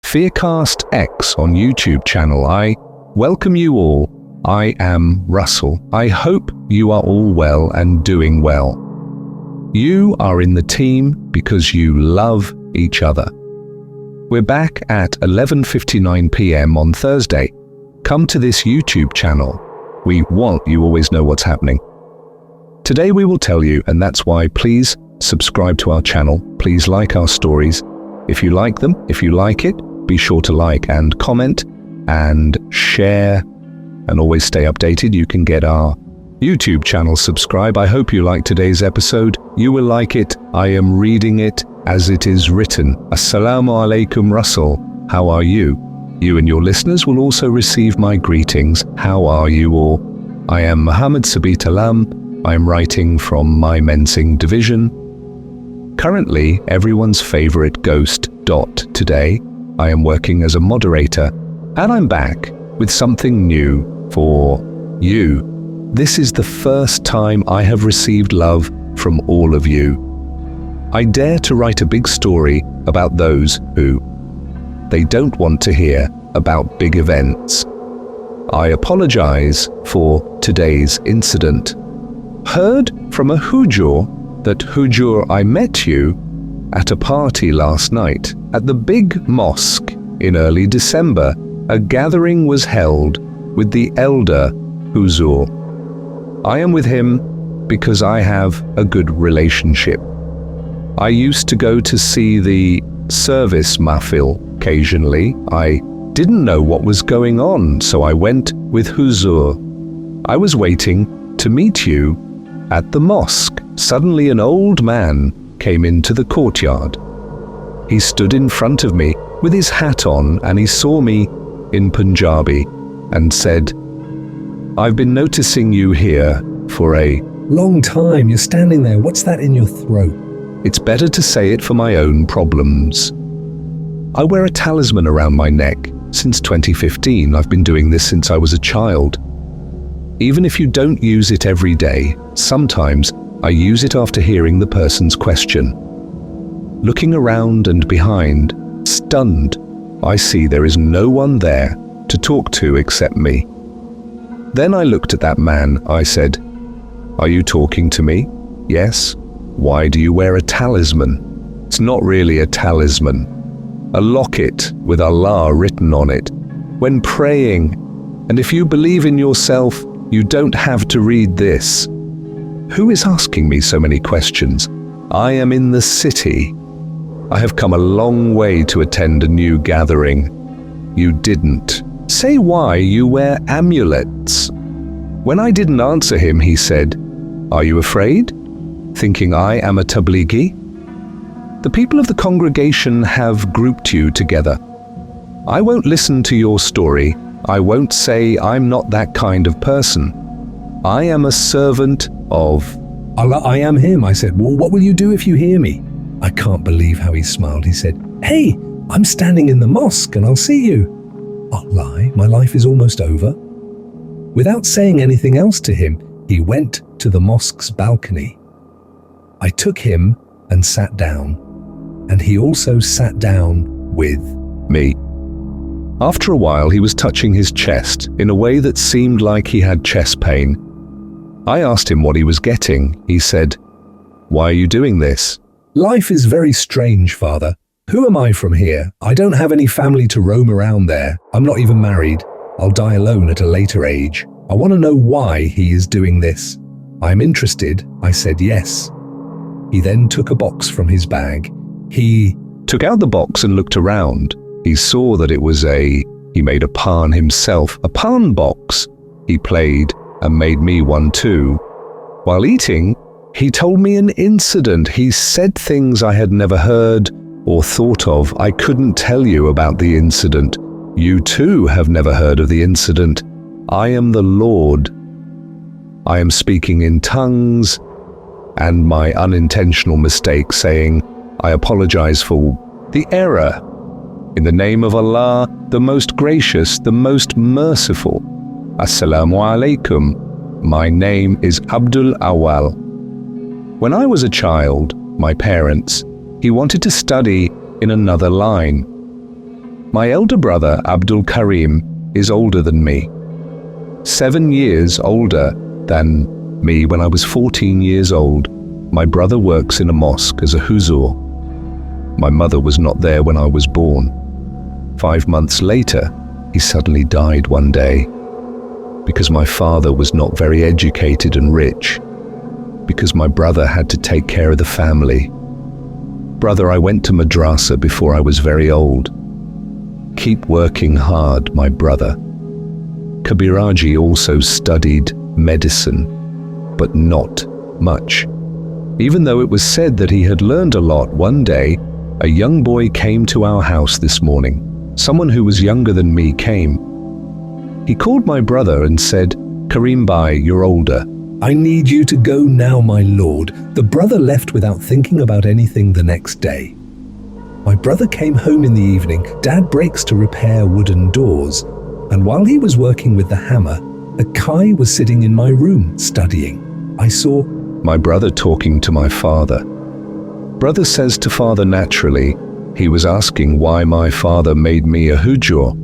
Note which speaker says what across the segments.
Speaker 1: Fear CastX on YouTube channel. I welcome you all. I am Russell. I hope you are all well and doing well. You are in the team because you love each other. We're back at 11:59 p.m. on Thursday. Come to this YouTube channel. We want you always know what's happening. Today we will tell you, and that's why please subscribe to our channel. Please like our stories. If you like them, if you like it, be sure to like and comment and share, and always stay updated. You can get our YouTube channel, subscribe. I hope you like today's episode. You will like it. I am reading it as it is written. Assalamu alaikum, Russell. How are you? You and your listeners will also receive my greetings. How are you all? I am Muhammad Sabit Alam. I am writing from my Mensing division. Currently, everyone's favorite ghost, Dot. Today, I am working as a moderator, and I'm back with something new for you. This is the first time I have received love from all of you. I dare to write a big story about those who they don't want to hear about big events. I apologize for today's incident. Heard from a hujur that hujur, I met you at a party last night at the big mosque in early December. A gathering was held with the elder huzur. I am with him because I have a good relationship. I used to go to see the service mahfil occasionally. I didn't know what was going on, so I went with huzur. I was waiting to meet you at the mosque. Suddenly an old man came into the courtyard. He stood in front of me with his hat on, and he saw me in Punjabi and said, "I've been noticing you here for a long time. You're standing there. What's that in your throat?" It's better to say it for my own problems. I wear a talisman around my neck since 2015. I've been doing this since I was a child. Even if you don't use it every day, sometimes I use it after hearing the person's question. Looking around and behind, stunned, I see there is no one there to talk to except me. Then I looked at that man. I said, "Are you talking to me?" "Yes." "Why do you wear a talisman?" "It's not really a talisman. A locket with Allah written on it. When praying, and if you believe in yourself, you don't have to read this." Who is asking me so many questions? I am in the city. I have come a long way to attend a new gathering. You didn't. Say why you wear amulets. When I didn't answer him, he said, "Are you afraid? Thinking I am a tablighi?" The people of the congregation have grouped you together. I won't listen to your story. I won't say I'm not that kind of person. I am a servant of Allah. I am him. I said, "Well, what will you do if you hear me?" I can't believe how he smiled. He said, "Hey, I'm standing in the mosque and I'll see you." I'll lie, my life is almost over. Without saying anything else to him, he went to the mosque's balcony. I took him and sat down, and he also sat down with me. After a while, he was touching his chest in a way that seemed like he had chest pain. I asked him what he was getting. He said, "Why are you doing this?" "Life is very strange, Father. Who am I from here? I don't have any family to roam around there. I'm not even married. I'll die alone at a later age. I want to know why he is doing this." "I'm interested." I said yes. He then took a box from his bag. He took out the box and looked around. He saw that it was he made a pan himself, a pan box. He played and made me one too. While eating, he told me an incident. He said things I had never heard or thought of. I couldn't tell you about the incident. You too have never heard of the incident. I am the Lord. I am speaking in tongues, and my unintentional mistake, saying, "I apologize for the error. In the name of Allah, the most gracious, the most merciful. Assalamu alaikum. My name is Abdul Awal." When I was a child, my parents, he wanted to study in another line. My elder brother, Abdul Karim, is older than me. 7 years older than me. When I was 14 years old, my brother works in a mosque as a huzur. My mother was not there when I was born. 5 months later, he suddenly died one day because my father was not very educated and rich, because my brother had to take care of the family. Brother, I went to madrasa before I was very old. Keep working hard, my brother. Kabiraji also studied medicine, but not much. Even though it was said that he had learned a lot, one day, a young boy came to our house this morning. Someone who was younger than me came. He called my brother and said, "Karim Bhai, you're older. I need you to go now, my lord." The brother left without thinking about anything the next day. My brother came home in the evening. Dad breaks to repair wooden doors, and while he was working with the hammer, a Kai was sitting in my room studying. I saw my brother talking to my father. Brother says to father naturally, he was asking why my father made me a hujur.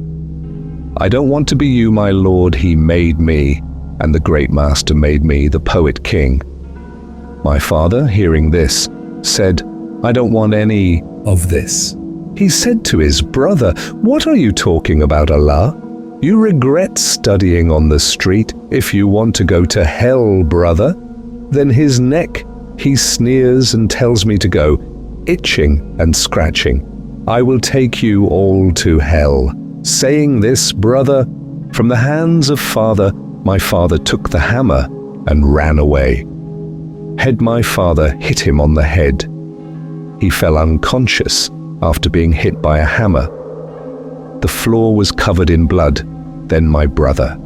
Speaker 1: "I don't want to be you, my lord, he made me, and the great master made me the poet king." My father, hearing this, said, "I don't want any of this." He said to his brother, "What are you talking about, Allah? You regret studying on the street. If you want to go to hell, brother." Then his neck, he sneers and tells me to go, itching and scratching. "I will take you all to hell." Saying this, brother, from the hands of father, my father took the hammer and ran away. My father hit him on the head. He fell unconscious after being hit by a hammer. The floor was covered in blood. Then my brother.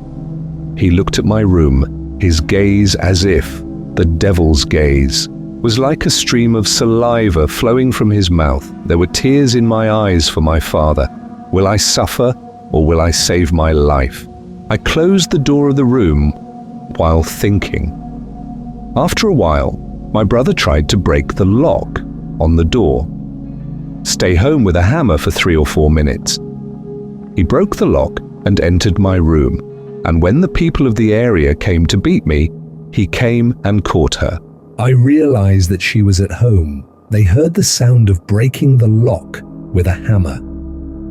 Speaker 1: He looked at my room, his gaze as if the devil's gaze was like a stream of saliva flowing from his mouth. There were tears in my eyes for my father. Will I suffer or will I save my life? I closed the door of the room while thinking. After a while, my brother tried to break the lock on the door. Stay home with a hammer for 3 or 4 minutes. He broke the lock and entered my room, and when the people of the area came to beat me, he came and caught her. I realized that she was at home. They heard the sound of breaking the lock with a hammer.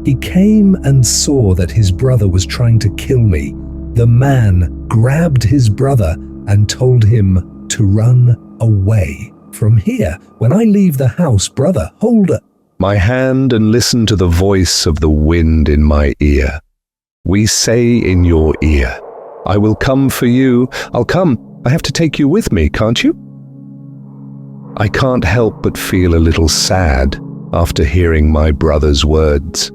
Speaker 1: He came and saw that his brother was trying to kill me. The man grabbed his brother and told him to run away from here. When I leave the house, brother, hold my hand and listen to the voice of the wind in my ear. We say in your ear, "I will come for you. I'll come. I have to take you with me, can't you?" I can't help but feel a little sad after hearing my brother's words.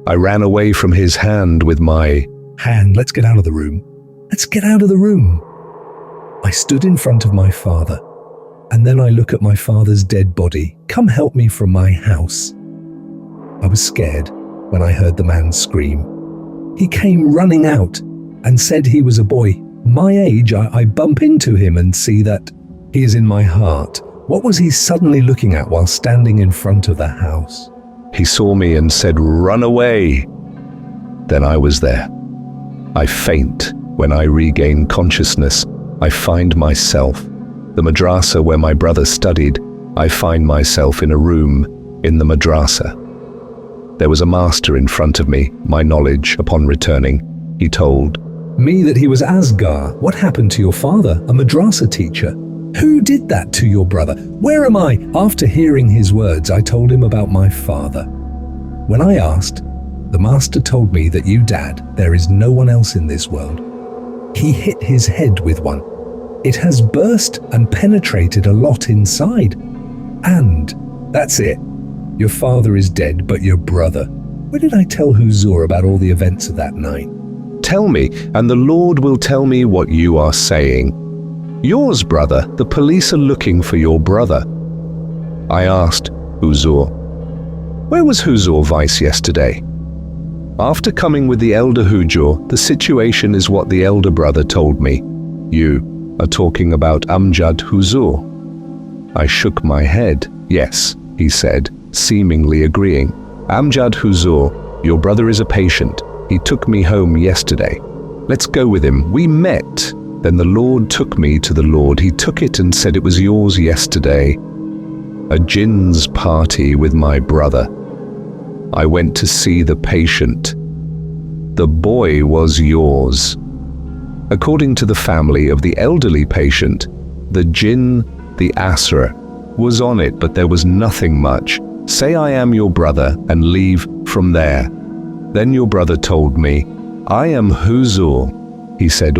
Speaker 1: I ran away from his hand with my hand. "Let's get out of the room. Let's get out of the room." I stood in front of my father, and then I look at my father's dead body. "Come help me from my house." I was scared when I heard the man scream. He came running out and said he was a boy my age. I bump into him and see that he is in my heart. What was he suddenly looking at while standing in front of the house? He saw me and said, "Run away." Then I was there. I faint. When I regain consciousness, I find myself. The madrasa where my brother studied, I find myself in a room in the madrasa. There was a master in front of me. My knowledge, upon returning, he told me that he was Asghar. "What happened to your father, a madrasa teacher? Who did that to your brother? Where am I?" After hearing his words, I told him about my father. When I asked, the master told me that you, Dad, there is no one else in this world. He hit his head with one. It has burst and penetrated a lot inside. And that's it. Your father is dead, but your brother. Where did I tell Huzur about all the events of that night? Tell me, and the Lord will tell me what you are saying. Yours, brother, the police are looking for your brother. I asked Huzur, where was Huzur Vice yesterday? After coming with the elder Hujur, the situation is what the elder brother told me. You are talking about Amjad Huzur. I shook my head. Yes, he said, seemingly agreeing. Amjad Huzur, your brother is a patient. He took me home yesterday. Let's go with him. We met. Then the Lord took me to the Lord. He took it and said it was yours yesterday. A jinn's party with my brother. I went to see the patient. The boy was yours. According to the family of the elderly patient, the jinn, the asra, was on it, but there was nothing much. Say I am your brother and leave from there. Then your brother told me, I am Huzur. He said,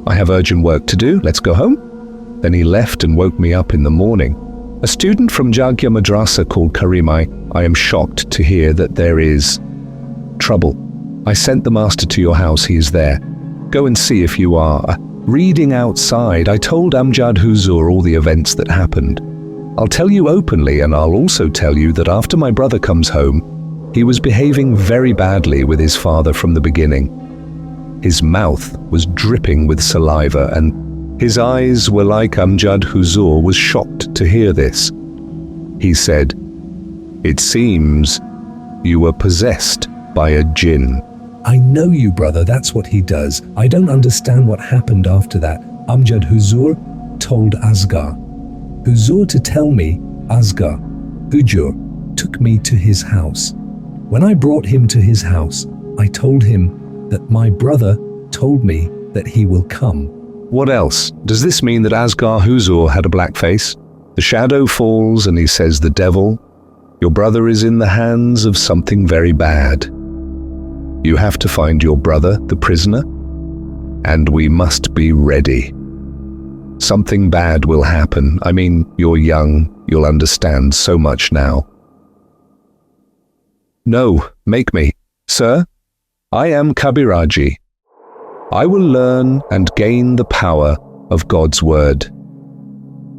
Speaker 1: I have urgent work to do, let's go home. Then he left and woke me up in the morning. A student from Jagya Madrasa called Karimai, I am shocked to hear that there is trouble. I sent the master to your house, he is there. Go and see if you are. Reading outside, I told Amjad Huzur all the events that happened. I'll tell you openly, and I'll also tell you that after my brother comes home, he was behaving very badly with his father from the beginning. His mouth was dripping with saliva, and his eyes were like Amjad Huzur was shocked to hear this. He said, It seems you were possessed by a jinn.
Speaker 2: I know you, brother, that's what he does. I don't understand what happened after that. Amjad Huzur told Asghar. Huzur to tell me, Asghar, Hujur, took me to his house. When I brought him to his house, I told him that my brother told me that he will come.
Speaker 1: What else? Does this mean that Asghar Huzur had a black face? The shadow falls and he says, the devil, your brother is in the hands of something very bad. You have to find your brother, the prisoner, and we must be ready. Something bad will happen. I mean, you're young, you'll understand so much now. No, make me. Sir, I am Kabiraji. I will learn and gain the power of God's word.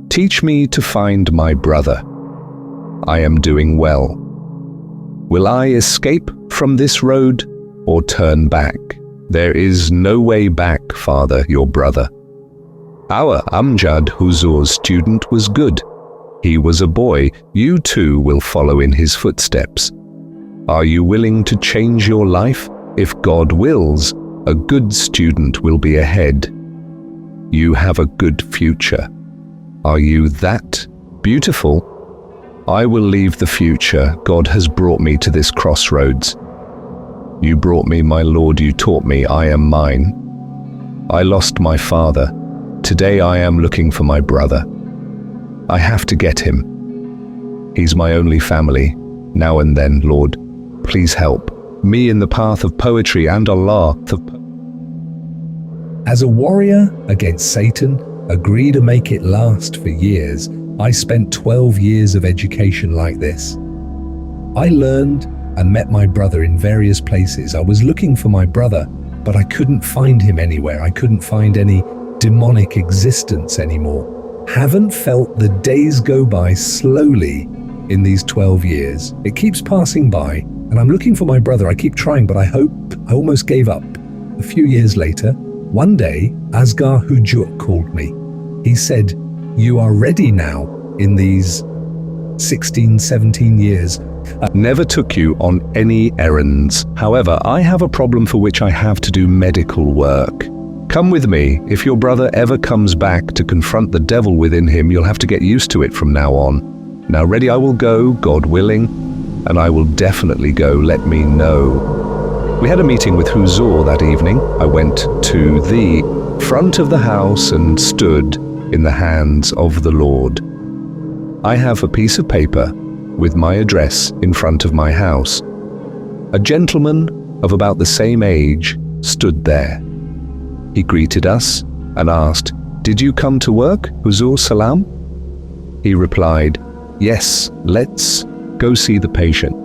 Speaker 1: Teach me to find my brother. I am doing well. Will I escape from this road or turn back? There is no way back, Father, your brother. Our Amjad Huzur's student was good. He was a boy. You too will follow in his footsteps. Are you willing to change your life? If God wills, a good student will be ahead. You have a good future. Are you that beautiful? I will leave the future. God has brought me to this crossroads. You brought me, my Lord, you taught me, I am mine. I lost my father. Today I am looking for my brother. I have to get him. He's my only family. Now and then, Lord, please help me in the path of poetry and Allah.
Speaker 2: As a warrior against Satan, agree to make it last for years. I spent 12 years of education like this. I learned and met my brother in various places. I was looking for my brother, but I couldn't find him anywhere. I couldn't find any demonic existence anymore. Haven't felt the days go by slowly in these 12 years. It keeps passing by, and I'm looking for my brother. I keep trying, but I almost gave up. A few years later, one day, Asghar Hujur called me. He said, you are ready now in these 16, 17 years.
Speaker 1: Never took you on any errands. However, I have a problem for which I have to do medical work. Come with me. If your brother ever comes back to confront the devil within him, you'll have to get used to it from now on. Now ready I will go, God willing, and I will definitely go. Let me know. We had a meeting with Huzur that evening. I went to the front of the house and stood in the hands of the Lord. I have a piece of paper with my address in front of my house. A gentleman of about the same age stood there. He greeted us and asked, "Did you come to work, Huzur Salam?" He replied, "Yes, let's go see the patient."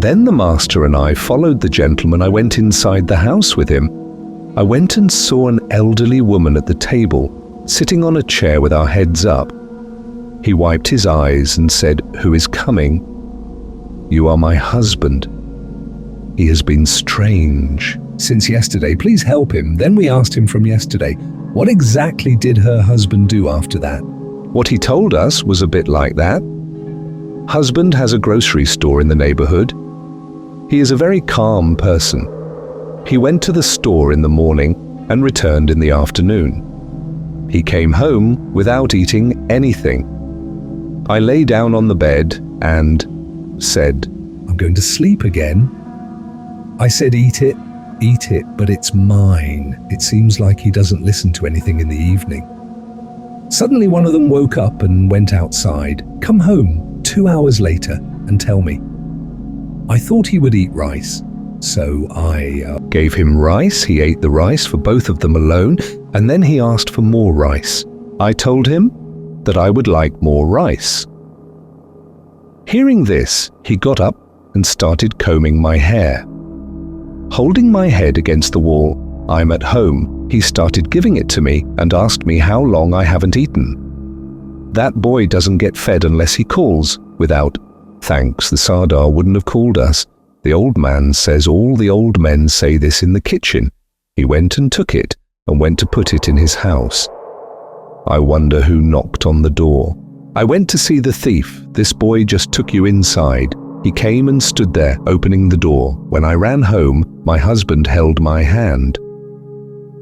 Speaker 1: Then the master and I followed the gentleman. I went inside the house with him. I went and saw an elderly woman at the table, sitting on a chair with our heads up. He wiped his eyes and said, "Who is coming?" "You are my husband. He has been strange since yesterday. Please help him." Then we asked him from yesterday, what exactly did her husband do after that? What he told us was a bit like that. Husband has a grocery store in the neighborhood. He is a very calm person. He went to the store in the morning and returned in the afternoon. He came home without eating anything. I lay down on the bed and said,
Speaker 2: I'm going to sleep again. I said, eat it, but it's mine. It seems like he doesn't listen to anything in the evening. Suddenly one of them woke up and went outside, come home 2 hours later and tell me. I thought he would eat rice, so I
Speaker 1: gave him rice. He ate the rice for both of them alone, and then he asked for more rice. I told him that I would like more rice. Hearing this, he got up and started combing my hair. Holding my head against the wall, I'm at home, he started giving it to me and asked me how long I haven't eaten. That boy doesn't get fed unless he calls. Without thanks, the Sardar wouldn't have called us. The old man says all the old men say this in the kitchen. He went and took it and went to put it in his house. I wonder who knocked on the door. I went to see the thief. This boy just took you inside. He came and stood there, opening the door. When I ran home, my husband held my hand.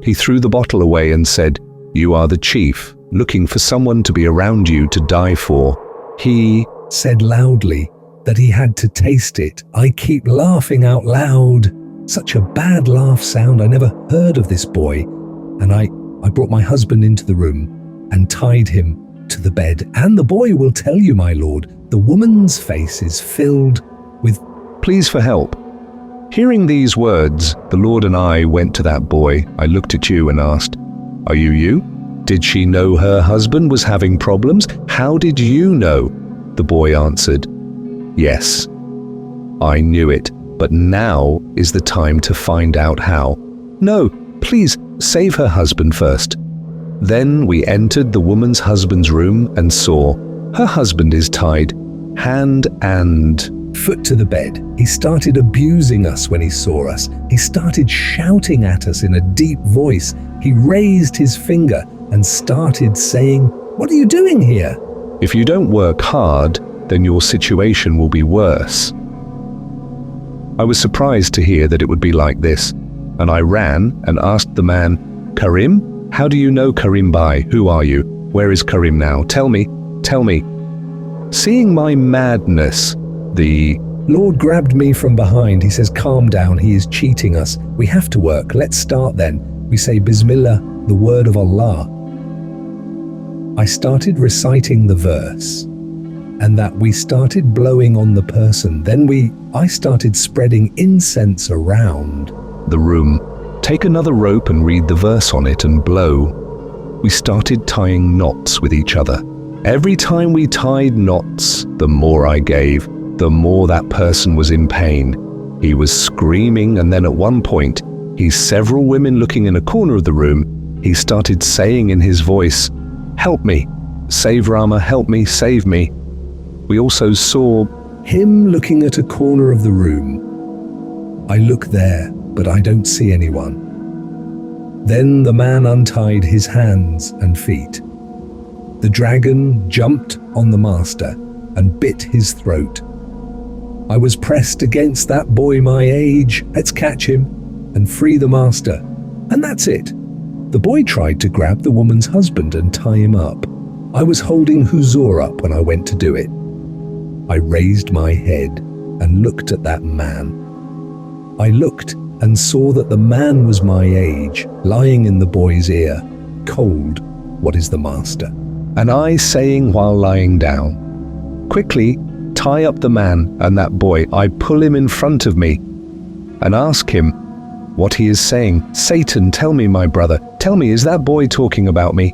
Speaker 1: He threw the bottle away and said, "You are the chief, looking for someone to be around you to die for." He
Speaker 2: said loudly that he had to taste it. I keep laughing out loud. Such a bad laugh sound. I never heard of this boy. And I brought my husband into the room and tied him to the bed. And the boy will tell you, my lord, the woman's face is filled with
Speaker 1: pleas for help. Hearing these words, the Lord and I went to that boy. I looked at you and asked, "Are you? Did she know her husband was having problems? How did you know?" The boy answered, "Yes, I knew it, but now is the time to find out how. No, please save her husband first." Then we entered the woman's husband's room and saw her husband is tied hand and
Speaker 2: foot to the bed. He started abusing us when he saw us. He started shouting at us in a deep voice. He raised his finger and started saying, "What are you doing here?
Speaker 1: If you don't work hard, then your situation will be worse." I was surprised to hear that it would be like this, and I ran and asked the man, "Karim? How do you know Karim by? Who are you? Where is Karim now? Tell me. Seeing my madness, the
Speaker 2: Lord grabbed me from behind. He says, "Calm down, he is cheating us. We have to work. Let's start then." We say Bismillah, the word of Allah. I started reciting the verse, and that we started blowing on the person. Then I started spreading incense around
Speaker 1: the room. Take another rope and read the verse on it and blow. We started tying knots with each other. Every time we tied knots, the more I gave, the more that person was in pain. He was screaming, and then at one point, several women looking in a corner of the room, he started saying in his voice, "Help me, save Rama, help me, save me." We also saw
Speaker 2: him looking at a corner of the room. I look there, but I don't see anyone. Then the man untied his hands and feet. The dragon jumped on the master and bit his throat. I was pressed against that boy my age. Let's catch him and free the master. And that's it. The boy tried to grab the woman's husband and tie him up. I was holding Huzur up when I went to do it. I raised my head and looked at that man. I looked and saw that the man was my age, lying in the boy's ear, cold. "What is the master?" And I saying while lying down, "Quickly, tie up the man and that boy." I pull him in front of me and ask him what he is saying. "Satan, tell me, my brother, tell me, is that boy talking about me?"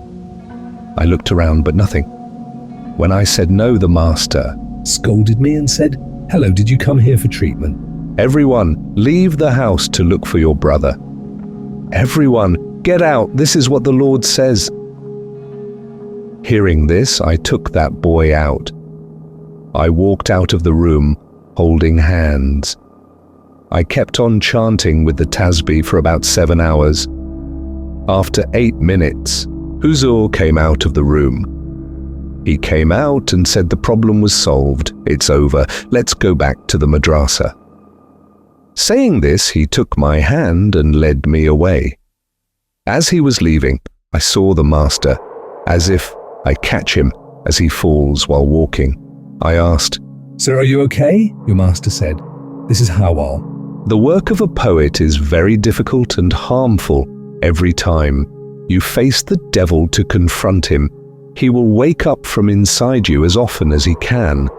Speaker 2: I looked around, but nothing. When I said no, the master scolded me and said, "Hello, did you come here for treatment? Everyone, leave the house to look for your brother. Everyone, get out, this is what the Lord says." Hearing this, I took that boy out. I walked out of the room, holding hands. I kept on chanting with the tasbih for about 7 hours. After 8 minutes, Huzur came out of the room. He came out and said the problem was solved. It's over. Let's go back to the madrasa.
Speaker 1: Saying this, he took my hand and led me away. As he was leaving, I saw the master, as if I catch him as he falls while walking. I asked,
Speaker 2: "Sir, are you okay?" Your master said, "This is Hawal."
Speaker 1: "The work of a poet is very difficult and harmful. Every time you face the devil to confront him, he will wake up from inside you as often as he can.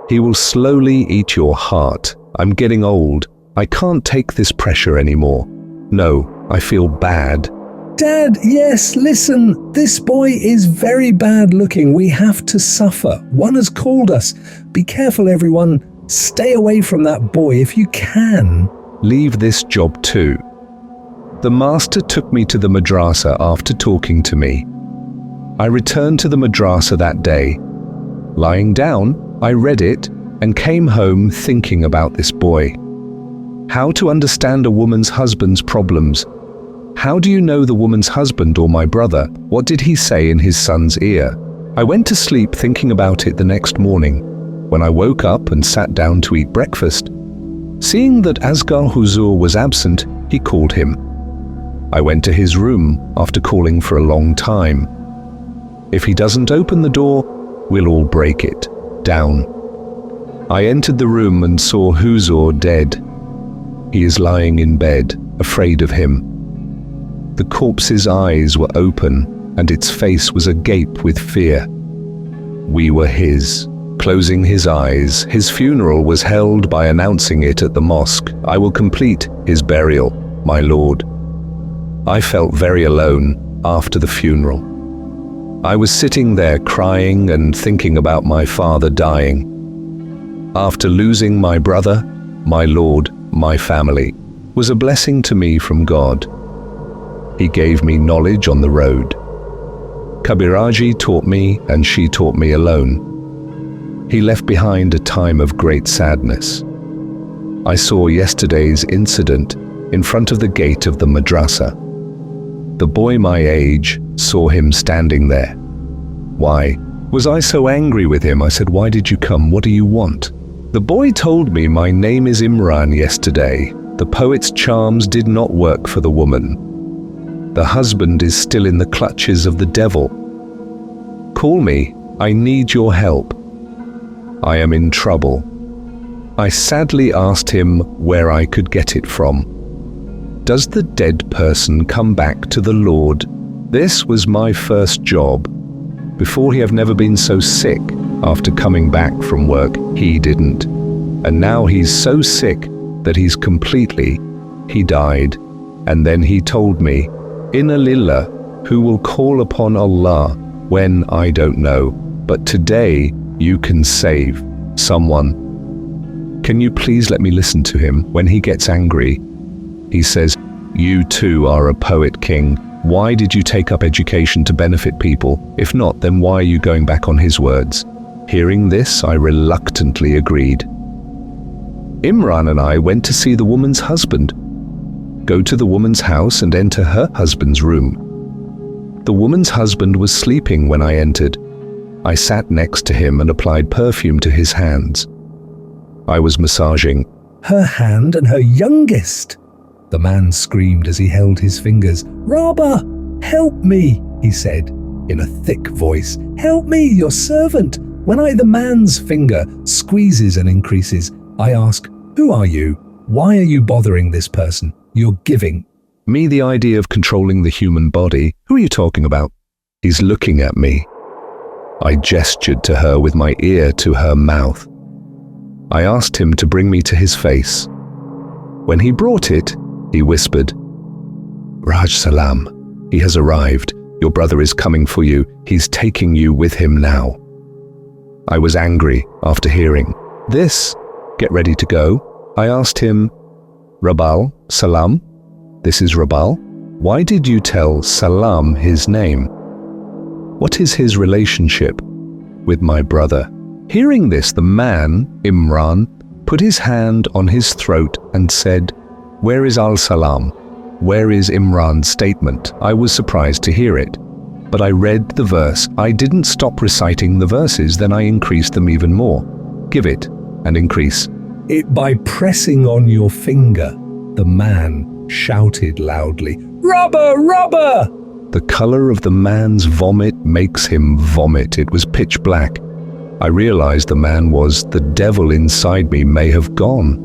Speaker 1: He will slowly eat your heart. I'm getting old. I can't take this pressure anymore. No, I feel bad."
Speaker 2: "Dad, yes, listen, this boy is very bad looking. We have to suffer. One has called us. Be careful, everyone. Stay away from that boy if you can."
Speaker 1: "Leave this job too." The master took me to the madrasa after talking to me. I returned to the madrasa that day. Lying down, I read it and came home thinking about this boy. How to understand a woman's husband's problems. How do you know the woman's husband or my brother? What did he say in his son's ear? I went to sleep thinking about it the next morning. When I woke up and sat down to eat breakfast, seeing that Asghar Huzur was absent, he called him. I went to his room after calling for a long time. If he doesn't open the door, we'll all break it down. I entered the room and saw Huzur dead. He is lying in bed, afraid of him. The corpse's eyes were open, and its face was agape with fear. We were his. Closing his eyes, his funeral was held by announcing it at the mosque. I will complete his burial, my lord. I felt very alone after the funeral. I was sitting there crying and thinking about my father dying. After losing my brother, my lord, my family, was a blessing to me from God. He gave me knowledge on the road. Kabiraji taught me, and she taught me alone. He left behind a time of great sadness. I saw yesterday's incident in front of the gate of the madrasa. The boy my age saw him standing there. Why was I so angry with him? I said, "Why did you come? What do you want?" The boy told me my name is Imran yesterday. The poet's charms did not work for the woman. The husband is still in the clutches of the devil. Call me, I need your help. I am in trouble. I sadly asked him where I could get it from. Does the dead person come back to the Lord? This was my first job. Before he have never been so sick. After coming back from work, he didn't. And now he's so sick that he died. And then he told me, Inna lillah, who will call upon Allah when I don't know, but today you can save someone. Can you please let me listen to him when he gets angry? He says, you too are a poet king. Why did you take up education to benefit people? If not, then why are you going back on his words? Hearing this, I reluctantly agreed. Imran and I went to see the woman's husband. Go to the woman's house and enter her husband's room. The woman's husband was sleeping when I entered. I sat next to him and applied perfume to his hands. I was massaging
Speaker 2: Her hand and her youngest. The man screamed as he held his fingers. Rabba, help me, he said in a thick voice. Help me, your servant. When the man's finger squeezes and increases, I ask, who are you? Why are you bothering this person? You're giving
Speaker 1: me the idea of controlling the human body. Who are you talking about? He's looking at me. I gestured to her with my ear to her mouth. I asked him to bring me to his face. When he brought it, he whispered, Raj Salam, he has arrived. Your brother is coming for you. He's taking you with him now. I was angry after hearing this. Get ready to go. I asked him, Rabal, Salam? This is Rabal? Why did you tell Salam his name? What is his relationship with my brother? Hearing this, the man, Imran, put his hand on his throat and said, Where is Al-Salam? Where is Imran's statement? I was surprised to hear it, but I read the verse. I didn't stop reciting the verses, then I increased them even more. Give it and increase.
Speaker 2: It by pressing on your finger, the man shouted loudly, "Rubber, rubber!"
Speaker 1: The color of the man's vomit makes him vomit. It was pitch black. I realized the man was the devil inside me may have gone.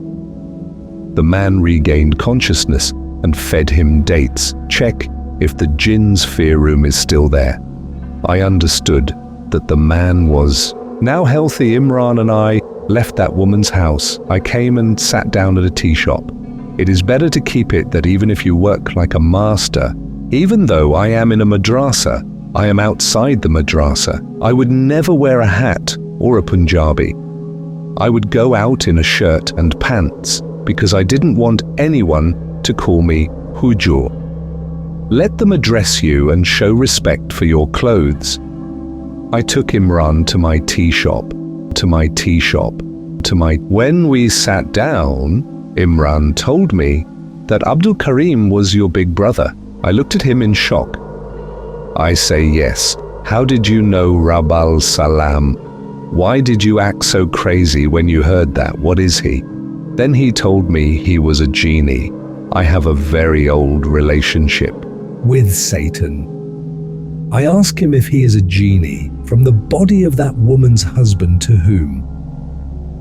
Speaker 1: The man regained consciousness and fed him dates. Check if the jinn's fear room is still there. I understood that the man was now healthy. Imran and I left that woman's house. I came and sat down at a tea shop. It is better to keep it that even if you work like a master, even though I am in a madrasa, I am outside the madrasa. I would never wear a hat or a Punjabi. I would go out in a shirt and pants because I didn't want anyone to call me Hujur. Let them address you and show respect for your clothes. I took Imran to my tea shop, When we sat down, Imran told me that Abdul Karim was your big brother. I looked at him in shock. I say, yes. How did you know Rab al-Salam? Why did you act so crazy when you heard that? What is he? Then he told me he was a genie. I have a very old relationship
Speaker 2: with Satan. I ask him if he is a genie from the body of that woman's husband to whom.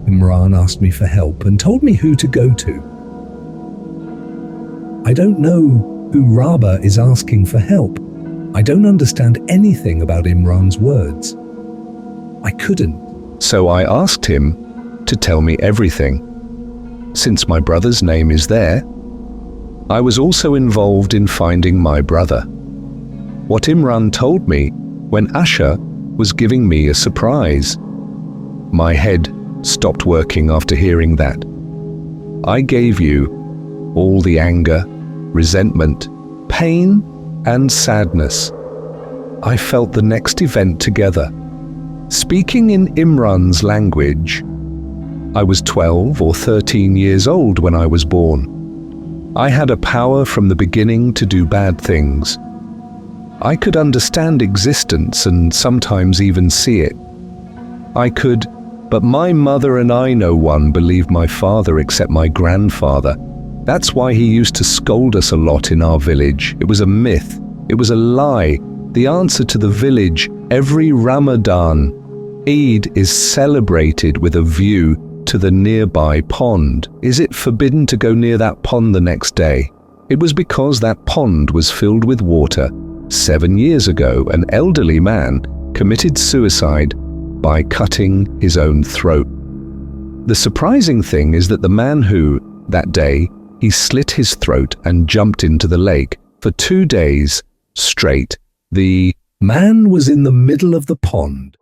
Speaker 2: Imran asked me for help and told me who to go to. I don't know who Rabah is asking for help. I don't understand anything about Imran's words. I couldn't.
Speaker 1: So I asked him to tell me everything. Since my brother's name is there, I was also involved in finding my brother. What Imran told me when Asha was giving me a surprise. My head stopped working after hearing that. I gave you all the anger, resentment, pain, and sadness. I felt the next event together. Speaking in Imran's language, I was 12 or 13 years old when I was born. I had a power from the beginning to do bad things. I could understand existence and sometimes even see it. But my mother and I, no one believed my father except my grandfather. That's why he used to scold us a lot in our village. It was a myth. It was a lie. The answer to the village, every Ramadan, Eid is celebrated with a view to the nearby pond. Is it forbidden to go near that pond the next day? It was because that pond was filled with water. 7 years ago, an elderly man committed suicide by cutting his own throat. The surprising thing is that the man who, that day, he slit his throat and jumped into the lake. For 2 days straight, the
Speaker 2: man was in the middle of the pond.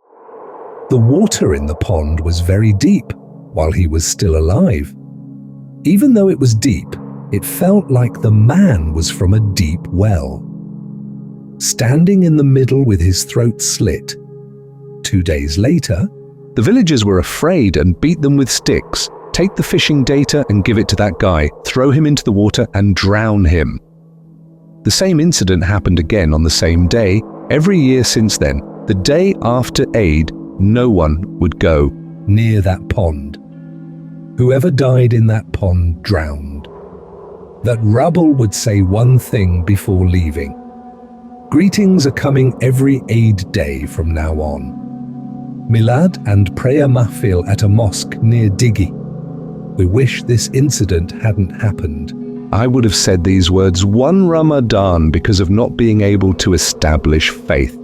Speaker 2: The water in the pond was very deep while he was still alive. Even though it was deep, it felt like the man was from a deep well. Standing in the middle with his throat slit. 2 days later,
Speaker 1: the villagers were afraid and beat them with sticks. Take the fishing data and give it to that guy, throw him into the water and drown him. The same incident happened again on the same day, every year since then. The day after Eid, no one would go
Speaker 2: near that pond. Whoever died in that pond drowned. That Rubble would say one thing before leaving. Greetings are coming every Eid day from now on. Milad and prayer mahfil at a mosque near Diggy. We wish this incident hadn't happened.
Speaker 1: I would have said these words one Ramadan because of not being able to establish faith.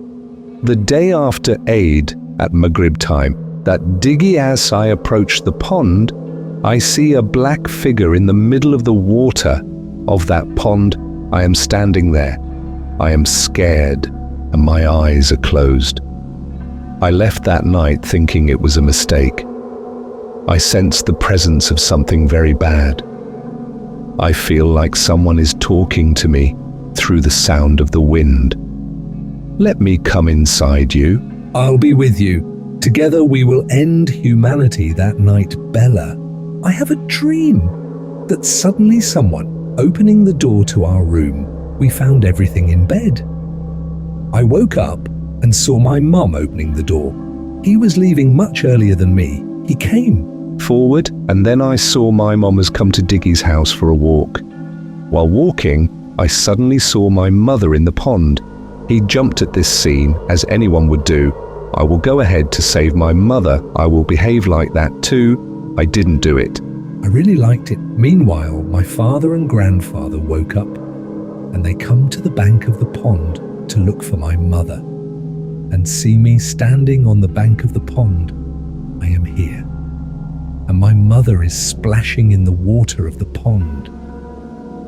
Speaker 1: The day after Eid, at Maghrib time, that Diggy as I approach the pond, I see a black figure in the middle of the water of that pond. I am standing there. I am scared and my eyes are closed. I left that night thinking it was a mistake. I sensed the presence of something very bad. I feel like someone is talking to me through the sound of the wind. Let me come inside you.
Speaker 2: I'll be with you. Together we will end humanity that night, Bella. I have a dream that suddenly someone opening the door to our room, we found everything in bed. I woke up and saw my mum opening the door. He was leaving much earlier than me. He came
Speaker 1: forward, and then I saw my mom has come to Diggy's house for a walk. While walking, I suddenly saw my mother in the pond. He jumped at this scene, as anyone would do. I will go ahead to save my mother. I will behave like that too. I didn't do it.
Speaker 2: I really liked it. Meanwhile, my father and grandfather woke up and they come to the bank of the pond to look for my mother and see me standing on the bank of the pond. I am here, and my mother is splashing in the water of the pond.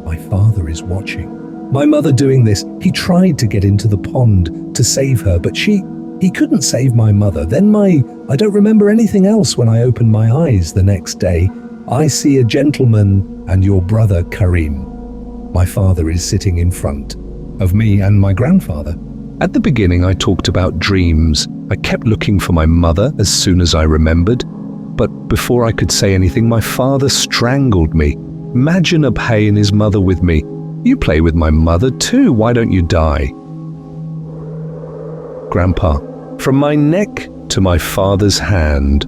Speaker 2: My father is watching. My mother doing this, he tried to get into the pond to save her, but he couldn't save my mother. Then I don't remember anything else when I opened my eyes the next day. I see a gentleman and your brother Karim. My father is sitting in front of me and my grandfather.
Speaker 1: At the beginning, I talked about dreams. I kept looking for my mother as soon as I remembered. But before I could say anything, my father strangled me. Imagine Abhay and his mother with me. You play with my mother too, why don't you die? Grandpa, from my neck to my father's hand.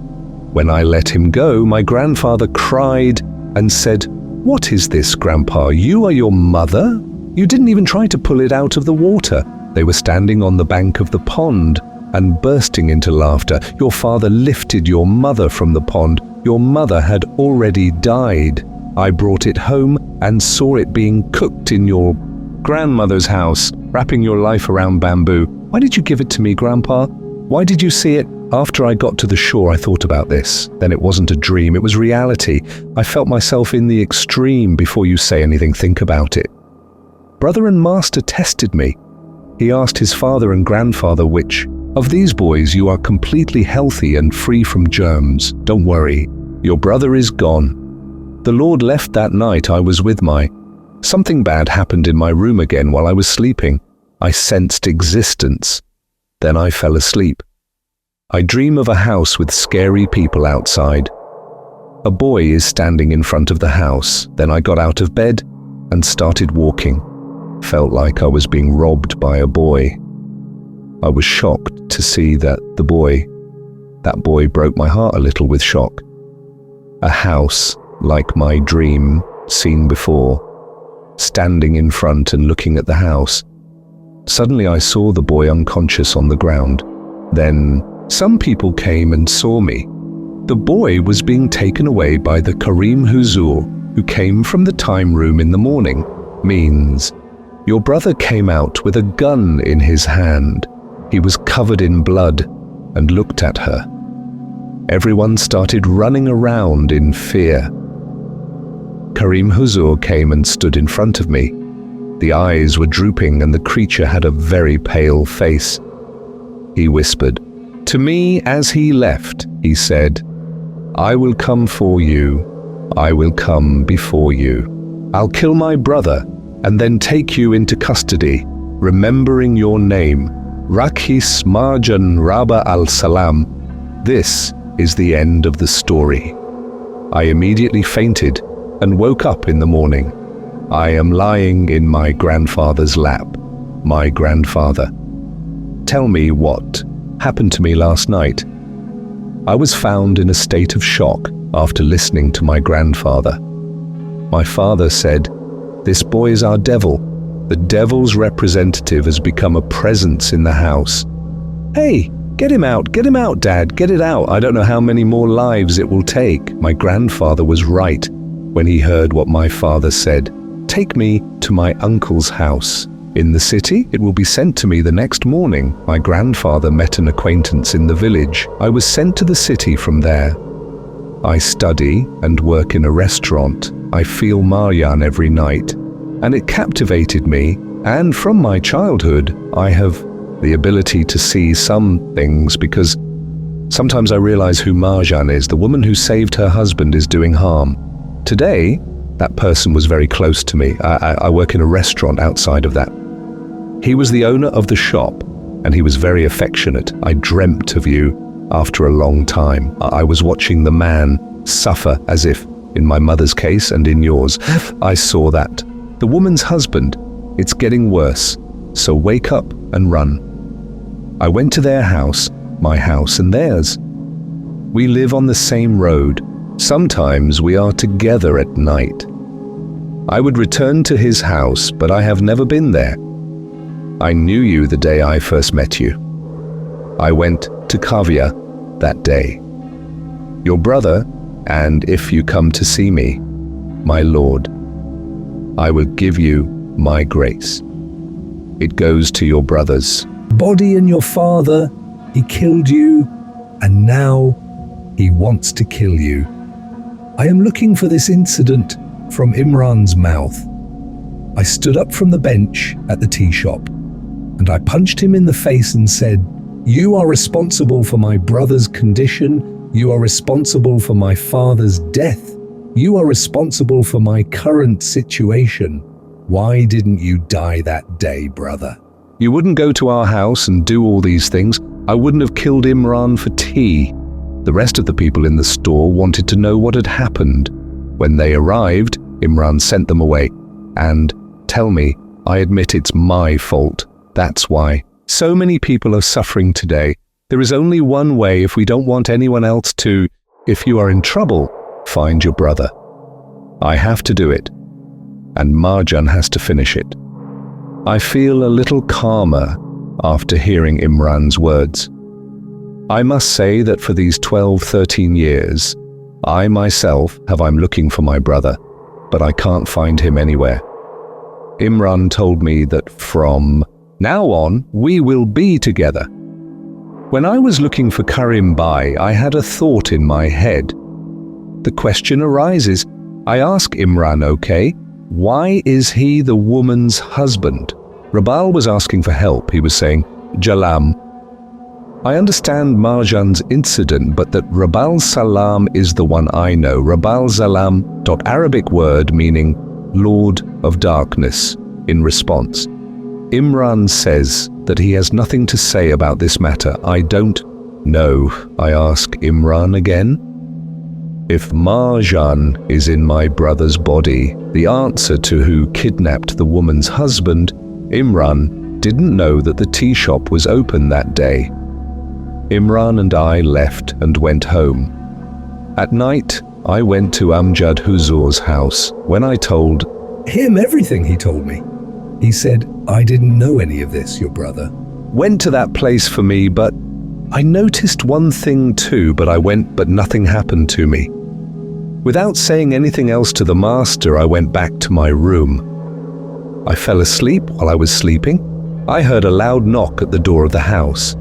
Speaker 1: When I let him go, my grandfather cried and said, "What is this, Grandpa? You are your mother? You didn't even try to pull it out of the water." They were standing on the bank of the pond and bursting into laughter. Your father lifted your mother from the pond. Your mother had already died. I brought it home and saw it being cooked in your grandmother's house, wrapping your life around bamboo. Why did you give it to me, Grandpa? Why did you see it? After I got to the shore, I thought about this. Then it wasn't a dream, it was reality. I felt myself in the extreme. Before you say anything, think about it. Brother and master tested me. He asked his father and grandfather, which of these boys you are completely healthy and free from germs. Don't worry, your brother is gone. The Lord left that night I was with something bad happened in my room again while I was sleeping. I sensed existence. Then I fell asleep. I dream of a house with scary people outside. A boy is standing in front of the house. Then I got out of bed and started walking. Felt like I was being robbed by a boy. I was shocked to see that boy broke my heart a little with shock. A house like my dream, seen before, standing in front and looking at the house. Suddenly I saw the boy unconscious on the ground. Then some people came and saw me. The boy was being taken away by the Karim Huzur, who came from the time room in the morning. Means your brother came out with a gun in his hand. He was covered in blood and looked at her. Everyone started running around in fear. Karim Huzur came and stood in front of me. The eyes were drooping and the creature had a very pale face. He whispered to me as he left. He said, "I will come for you. I will come before you. I'll kill my brother and then take you into custody, remembering your name, Rakhis Marjan Raba al-Salam." This is the end of the story. I immediately fainted and woke up in the morning. I am lying in my grandfather's lap. My grandfather. Tell me what happened to me last night. I was found in a state of shock after listening to my grandfather. My father said, "This boy is our devil. The devil's representative has become a presence in the house. Hey, get him out, Dad, get it out. I don't know how many more lives it will take." My grandfather was right when he heard what my father said. "Take me to my uncle's house in the city. It will be sent to me the next morning." My grandfather met an acquaintance in the village. I was sent to the city from there. I study and work in a restaurant. I feel Marjan every night, and it captivated me. And from my childhood, I have the ability to see some things because sometimes I realize who Marjan is. The woman who saved her husband is doing harm. Today, that person was very close to me. I work in a restaurant outside of that. He was the owner of the shop, and he was very affectionate. I dreamt of you after a long time. I was watching the man suffer, as if in my mother's case and in yours. I saw that. The woman's husband, it's getting worse, so wake up and run. I went to their house, my house and theirs. We live on the same road, Sometimes we are together at night. I would return to his house, but I have never been there. I knew you the day I first met you. I went to Kavya that day. Your brother, and if you come to see me, my Lord, I will give you my grace. It goes to your brothers.
Speaker 2: Body and your father, he killed you, and now he wants to kill you. I am looking for this incident from Imran's mouth. I stood up from the bench at the tea shop, and I punched him in the face and said, "You are responsible for my brother's condition. You are responsible for my father's death. You are responsible for my current situation. Why didn't you die that day, brother?"
Speaker 1: You wouldn't go to our house and do all these things. I wouldn't have killed Imran for tea. The rest of the people in the store wanted to know what had happened. When they arrived, Imran sent them away. And, tell me, I admit it's my fault. That's why. So many people are suffering today. There is only one way if we don't want anyone else to. If you are in trouble, find your brother. I have to do it. And Marjan has to finish it. I feel a little calmer after hearing Imran's words. I must say that for these 12-13 years, I myself I'm looking for my brother, but I can't find him anywhere. Imran told me that from now on, we will be together. When I was looking for Karim Bai, I had a thought in my head. The question arises, I ask Imran, okay, why is he the woman's husband? Rabal was asking for help. He was saying, Jalam. I understand Marjan's incident, but that Rabal Salam is the one I know. Rabal Salam, Arabic word meaning Lord of Darkness, in response. Imran says that he has nothing to say about this matter. I don't know. I ask Imran again. If Marjan is in my brother's body, the answer to who kidnapped the woman's husband, Imran didn't know that the tea shop was open that day. Imran and I left and went home. At night, I went to Amjad Huzur's house. When I told
Speaker 2: him everything he told me, he said, I didn't know any of this, your brother.
Speaker 1: Went to that place for me, but I noticed one thing too, but I went, but nothing happened to me. Without saying anything else to the master, I went back to my room. I fell asleep while I was sleeping. I heard a loud knock at the door of the house.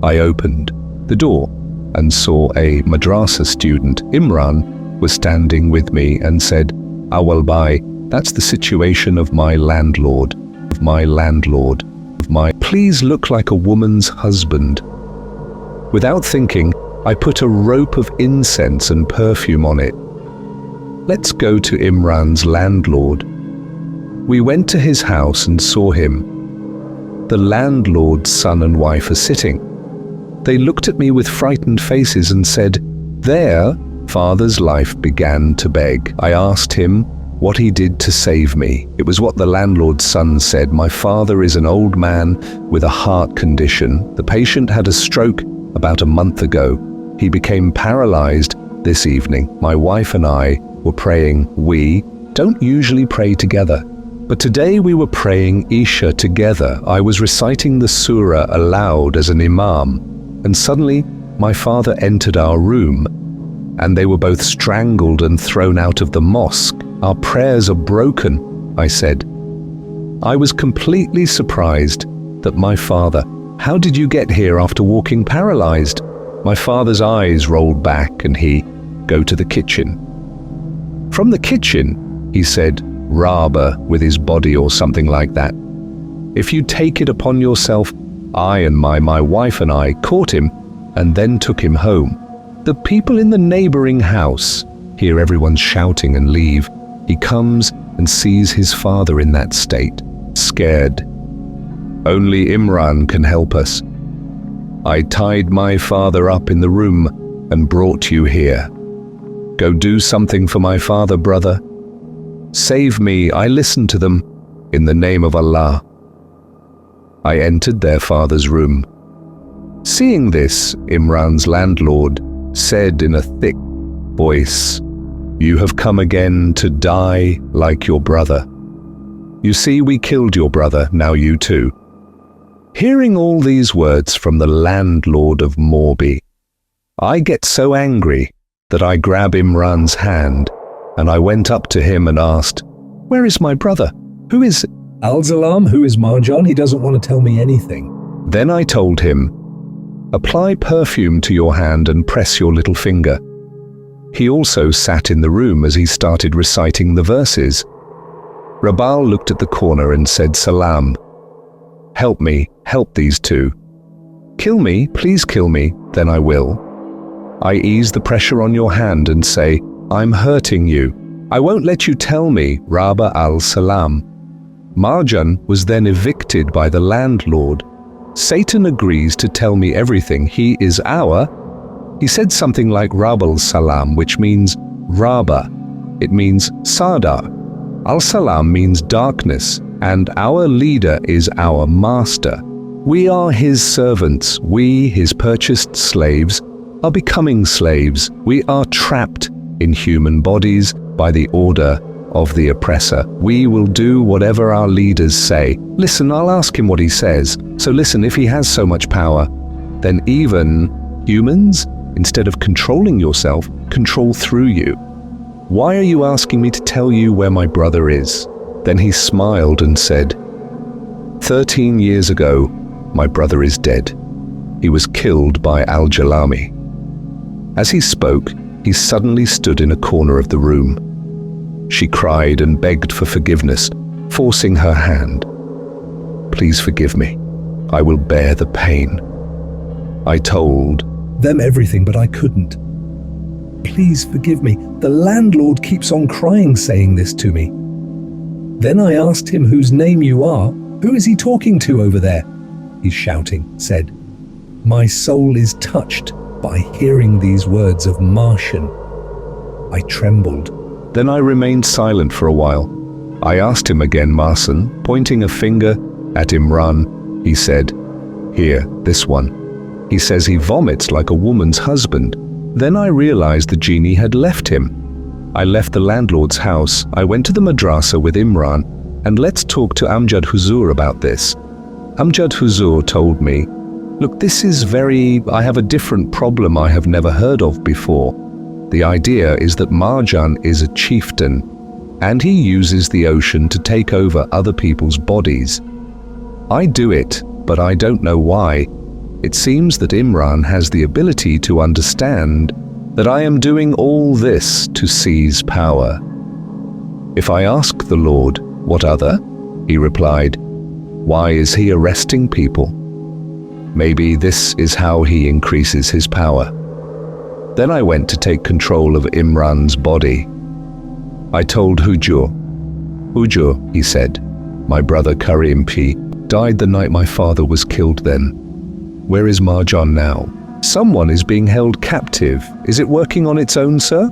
Speaker 1: I opened the door and saw a madrasa student. Imran was standing with me and said, Awal Bai, that's the situation of my landlord, please look like a woman's husband. Without thinking, I put a rope of incense and perfume on it. Let's go to Imran's landlord. We went to his house and saw him. The landlord's son and wife are sitting. They looked at me with frightened faces and said, their father's life began to beg. I asked him what he did to save me. It was what the landlord's son said. My father is an old man with a heart condition. The patient had a stroke about a month ago. He became paralyzed this evening. My wife and I were praying. We don't usually pray together, but today we were praying Isha together. I was reciting the surah aloud as an imam, and suddenly my father entered our room, and they were both strangled and thrown out of the mosque. Our prayers are broken, I said. I was completely surprised that my father, how did you get here after walking paralyzed? My father's eyes rolled back and he, go to the kitchen. From the kitchen, he said, Raba with his body or something like that. If you take it upon yourself, I and my wife and I caught him and then took him home. The people in the neighboring house hear everyone shouting and leave. He comes and sees his father in that state, scared. Only Imran can help us. I tied my father up in the room and brought you here. Go do something for my father, brother. Save me, I listened to them, in the name of Allah. I entered their father's room. Seeing this, Imran's landlord said in a thick voice, "You have come again to die like your brother. You see, we killed your brother, now you too." Hearing all these words from the landlord of Morbi, I get so angry that I grab Imran's hand and I went up to him and asked, "Where is my brother? Who is it?"
Speaker 2: Al-Zalam, who is Marjan? He doesn't want to tell me anything.
Speaker 1: Then I told him, "Apply perfume to your hand and press your little finger." He also sat in the room as he started reciting the verses. Rabal looked at the corner and said, "Salam. Help me, help these two. Kill me, please kill me, then I will. I ease the pressure on your hand and say, I'm hurting you. I won't let you tell me, Rabba al-Salam." Marjan was then evicted by the landlord. Satan agrees to tell me everything. He is He said something like Rabba al-Salam, which means Rabba. It means Sadar. Al-Salam means darkness, and our leader is our master. We are his servants. We, his purchased slaves, are becoming slaves. We are trapped in human bodies by the order of the oppressor. We will do whatever our leaders say. Listen, I'll ask him what he says. So listen, if he has so much power, then even humans, instead of controlling yourself, control through you. Why are you asking me to tell you where my brother is? Then he smiled and said, 13 years ago, my brother is dead. He was killed by Al-Jalami. As he spoke, he suddenly stood in a corner of the room. She cried and begged for forgiveness, forcing her hand. "Please forgive me. I will bear the pain." I told
Speaker 2: them everything, but I couldn't. "Please forgive me. The landlord keeps on crying saying this to me." Then I asked him whose name you are. "Who is he talking to over there?" He's shouting, said. My soul is touched by hearing these words of Martian. I trembled.
Speaker 1: Then I remained silent for a while. I asked him again, Marsan, pointing a finger at Imran. He said, "Here, this one. He says he vomits like a woman's husband." Then I realized the genie had left him. I left the landlord's house. I went to the madrasa with Imran, and let's talk to Amjad Huzur about this. Amjad Huzur told me, "Look, I have a different problem I have never heard of before. The idea is that Marjan is a chieftain, and he uses the ocean to take over other people's bodies. I do it, but I don't know why. It seems that Imran has the ability to understand that I am doing all this to seize power. If I ask the Lord, what other? He replied, why is he arresting people? Maybe this is how he increases his power." Then I went to take control of Imran's body. I told Hujur. "Hujur," he said, "my brother Karim P. died the night my father was killed then. Where is Marjan now? Someone is being held captive. Is it working on its own, sir?"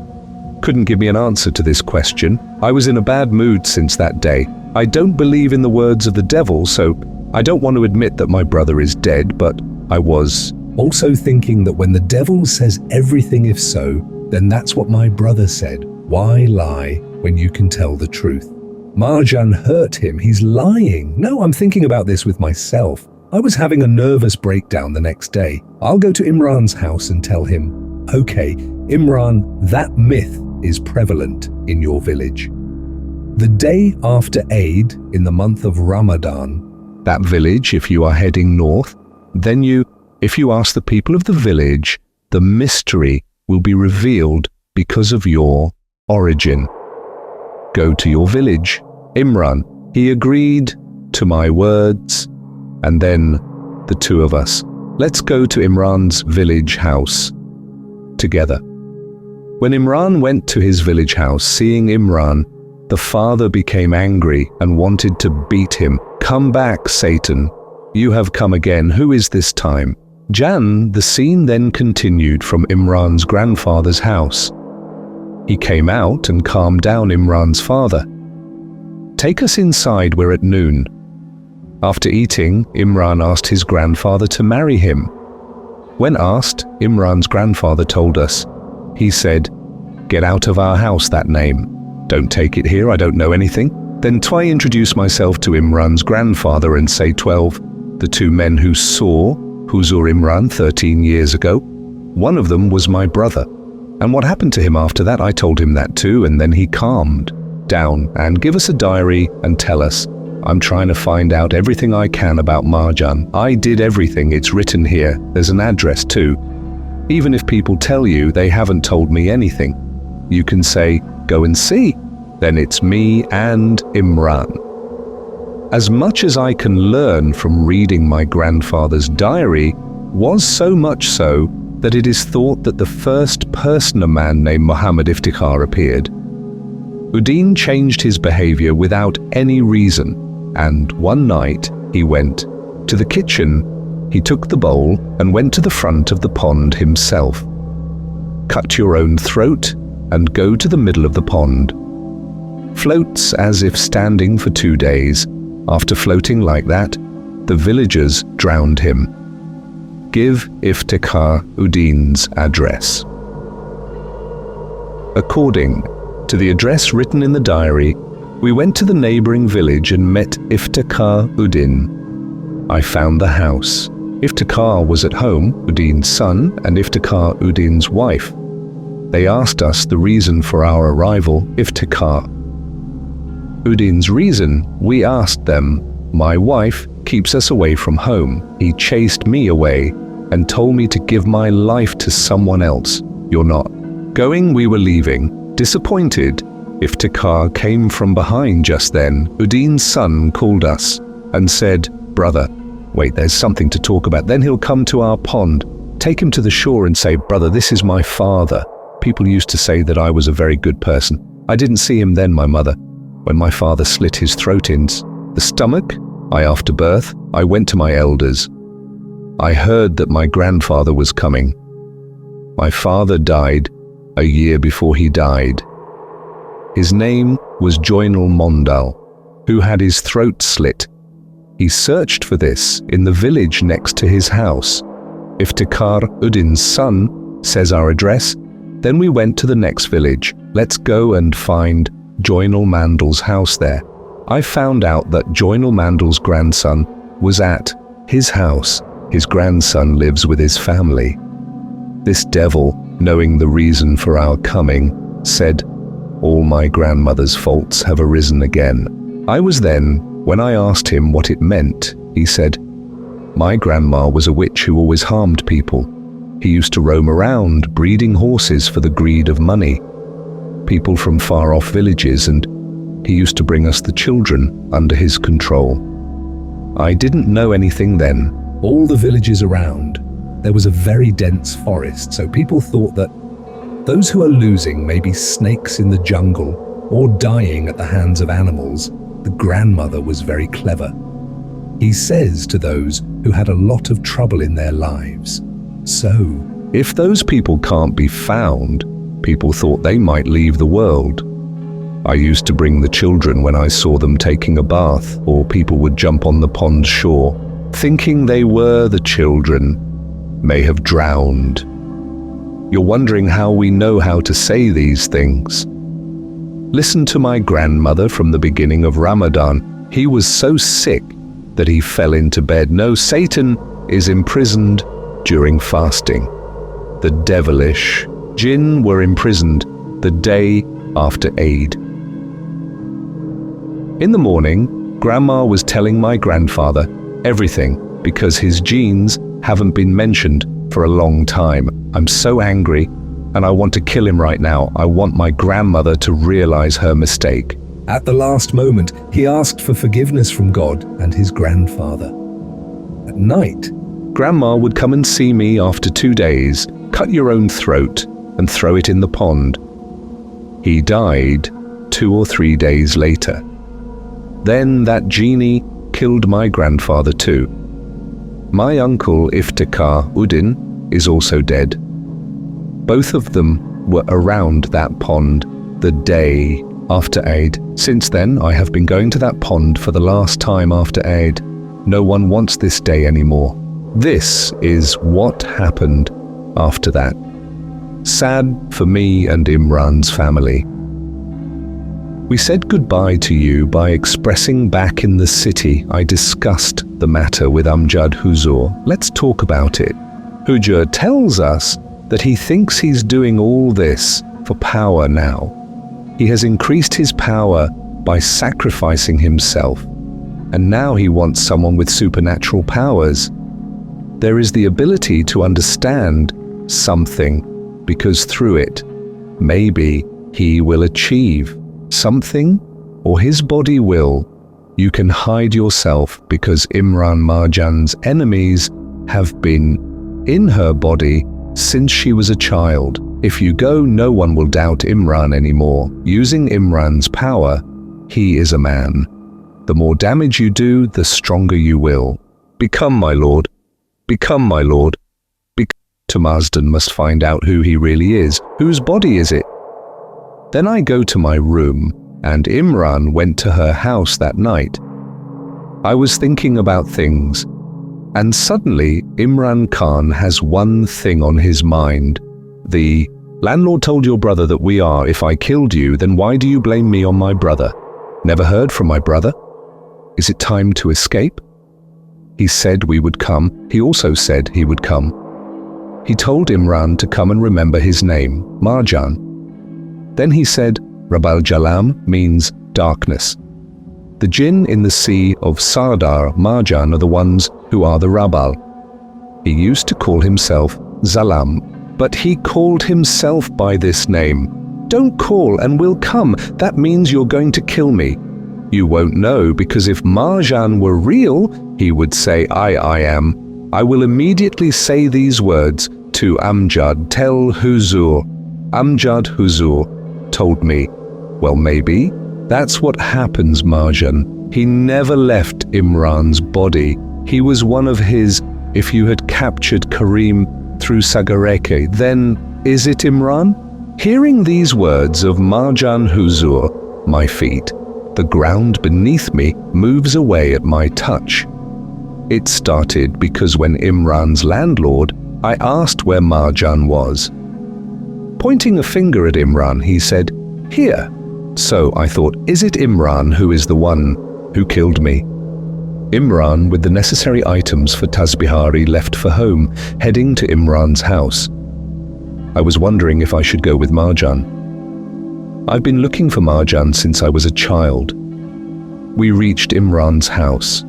Speaker 1: Couldn't give me an answer to this question. I was in a bad mood since that day. I don't believe in the words of the devil, so I don't want to admit that my brother is dead, but I was
Speaker 2: also thinking that when the devil says everything if so, then that's what my brother said. Why lie when you can tell the truth? Marjan hurt him, he's lying. No, I'm thinking about this with myself. I was having a nervous breakdown the next day. I'll go to Imran's house and tell him, okay, Imran, that myth is prevalent in your village. The day after Eid, in the month of Ramadan, that village, if you are heading north, then if you ask the people of the village, the mystery will be revealed because of your origin. Go to your village. Imran, he agreed to my words, and then the two of us, let's go to Imran's village house together. When Imran went to his village house, seeing Imran, the father became angry and wanted to beat him. "Come back, Satan. You have come again. Who is this time?" The scene then continued from Imran's grandfather's house. He came out and calmed down Imran's father. "Take us inside, we're at noon." After eating, Imran asked his grandfather to marry him. When asked, Imran's grandfather told us. He said,
Speaker 1: Get out of our house, that name. Don't take it here, I don't know anything. Then try introduce myself to Imran's grandfather and say 12, the two men who saw Huzur Imran 13 years ago. One of them was my brother. And what happened to him after that, I told him that too, and then he calmed down and give us a diary and tell us, I'm trying to find out everything I can about Marjan. I did everything, it's written here. There's an address too. Even if people tell you they haven't told me anything, you can say, go and see. Then it's me and Imran. As much as I can learn from reading my grandfather's diary was so much so that it is thought that the first person a man named Muhammad Iftikhar appeared. Udin changed his behavior without any reason, and one night he went to the kitchen. He took the bowl and went to the front of the pond himself. Cut your own throat and go to the middle of the pond. Floats as if standing for 2 days. After floating like that, the villagers drowned him. Give Iftikhar Udin's address. According to the address written in the diary, we went to the neighboring village and met Iftikhar Udin. I found the house. Iftikhar was at home, Udin's son, and Iftikhar Udin's wife. They asked us the reason for our arrival, Iftikhar. Udin's reason, we asked them. My wife keeps us away from home. He chased me away and told me to give my life to someone else. You're not going, we were leaving. Disappointed, Iftikhar came from behind just then. Udin's son called us and said, brother, wait, there's something to talk about. Then he'll come to our pond. Take him to the shore and say, brother, this is my father. People used to say that I was a very good person. I didn't see him then, my mother. When my father slit his throat in the stomach, after birth, I went to my elders. I heard that my grandfather was coming. My father died a year before he died. His name was Joinal Mondal, who had his throat slit. He searched for this in the village next to his house. Iftikhar Udin's son says our address. Then we went to the next village. Let's go and find Joinal Mandal's house there. I found out that Joinal Mandal's grandson was at his house. His grandson lives with his family. This devil, knowing the reason for our coming, said, all my grandmother's faults have arisen again. I was then, when I asked him what it meant, he said, my grandma was a witch who always harmed people. He used to roam around, breeding horses for the greed of money. People from far-off villages, and he used to bring us the children under his control. I didn't know anything then.
Speaker 2: All the villages around, there was a very dense forest, so people thought that those who are losing may be snakes in the jungle or dying at the hands of animals. The grandmother was very clever. He says to those who had a lot of trouble in their lives, so,
Speaker 1: if those people can't be found, people thought they might leave the world. I used to bring the children when I saw them taking a bath, or people would jump on the pond shore, thinking they were the children, may have drowned. You're wondering how we know how to say these things. Listen to my grandmother from the beginning of Ramadan. He was so sick that he fell into bed. No, Satan is imprisoned during fasting. The devilish jinn were imprisoned the day after Eid. In the morning, Grandma was telling my grandfather everything because his genes haven't been mentioned for a long time. I'm so angry and I want to kill him right now. I want my grandmother to realize her mistake.
Speaker 2: At the last moment, he asked for forgiveness from God and his grandfather. At night,
Speaker 1: Grandma would come and see me after 2 days, cut your own throat and throw it in the pond. He died 2 or 3 days later. Then that genie killed my grandfather too. My uncle Iftikhar Udin is also dead. Both of them were around that pond the day after Eid. Since then, I have been going to that pond for the last time after Eid. No one wants this day anymore. This is what happened after that. Sad for me and Imran's family. We said goodbye to you by expressing back in the city. I discussed the matter with Amjad Huzur. Let's talk about it. Hujur tells us that he thinks he's doing all this for power now. He has increased his power by sacrificing himself, and now he wants someone with supernatural powers. There is the ability to understand something, because through it, maybe he will achieve something, or his body will. You can hide yourself because Imran Marjan's enemies have been in her body since she was a child. If you go, no one will doubt Imran anymore. Using Imran's power, he is a man. The more damage you do, the stronger you will. Become my lord. Become my lord. Marsden must find out who he really is. Whose body is it? Then I go to my room, and Imran went to her house that night. I was thinking about things, and suddenly Imran Khan has one thing on his mind. The landlord told your brother that we are. If I killed you, then why do you blame me on my brother? Never heard from my brother? Is it time to escape? He said we would come. He also said he would come. He told Imran to come and remember his name, Marjan. Then he said, Rabal Jalam means darkness. The jinn in the sea of Sardar Marjan are the ones who are the Rabal. He used to call himself Zalam, but he called himself by this name. Don't call and we'll come. That means you're going to kill me. You won't know, because if Marjan were real, he would say, I am. I will immediately say these words to Amjad. Tell Huzur. Amjad Huzur told me. Well, maybe. That's what happens, Marjan. He never left Imran's body. He was one of his. If you had captured Karim through Sagareke, then is it Imran? Hearing these words of Marjan Huzur, my feet, the ground beneath me moves away at my touch. It started because when Imran's landlord, I asked where Marjan was. Pointing a finger at Imran, he said, here. So I thought, is it Imran who is the one who killed me? Imran, with the necessary items for Tasbihari, left for home, heading to Imran's house. I was wondering if I should go with Marjan. I've been looking for Marjan since I was a child. We reached Imran's house.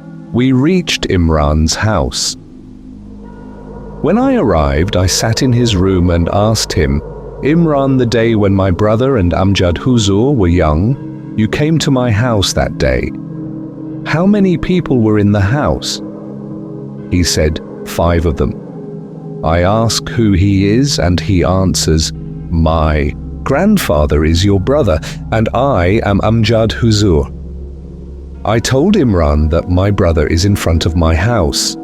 Speaker 1: When I arrived, I sat in his room and asked him, Imran, the day when my brother and Amjad Huzur were young, you came to my house that day. How many people were in the house? He said, 5 of them. I ask who he is, and he answers, my grandfather is your brother, and I am Amjad Huzur. I told Imran that my brother is in front of my house.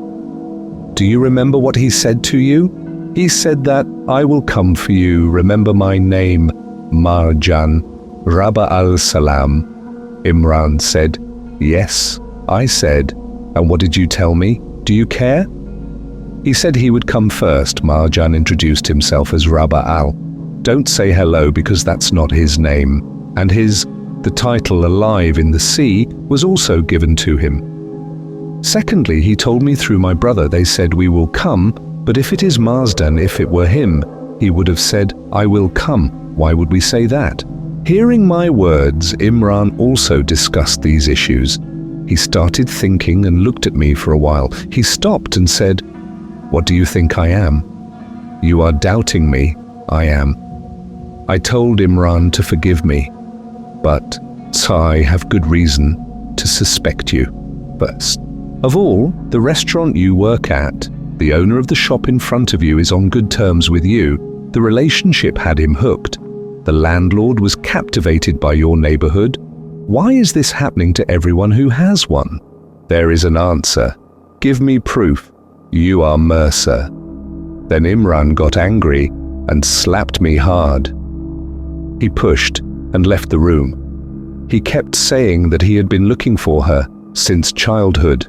Speaker 1: Do you remember what he said to you? He said that I will come for you. Remember my name, Marjan, Rabba al-Salam. Imran said, yes. I said, and what did you tell me? Do you care? He said he would come first. Marjan introduced himself as Rabba al. Don't say hello, because that's not his name. And the title Alive in the Sea was also given to him. Secondly, he told me through my brother, they said we will come, but if it is Marsden, if it were him, he would have said, I will come. Why would we say that? Hearing my words, Imran also discussed these issues. He started thinking and looked at me for a while. He stopped and said, what do you think I am? You are doubting me. I am. I told Imran to forgive me, but I have good reason to suspect you. First of all, the restaurant you work at, the owner of the shop in front of you is on good terms with you. The relationship had him hooked. The landlord was captivated by your neighborhood. Why is this happening to everyone who has one? There is an answer. Give me proof. You are Mercer. Then Imran got angry and slapped me hard. He pushed and left the room. He kept saying that he had been looking for her since childhood.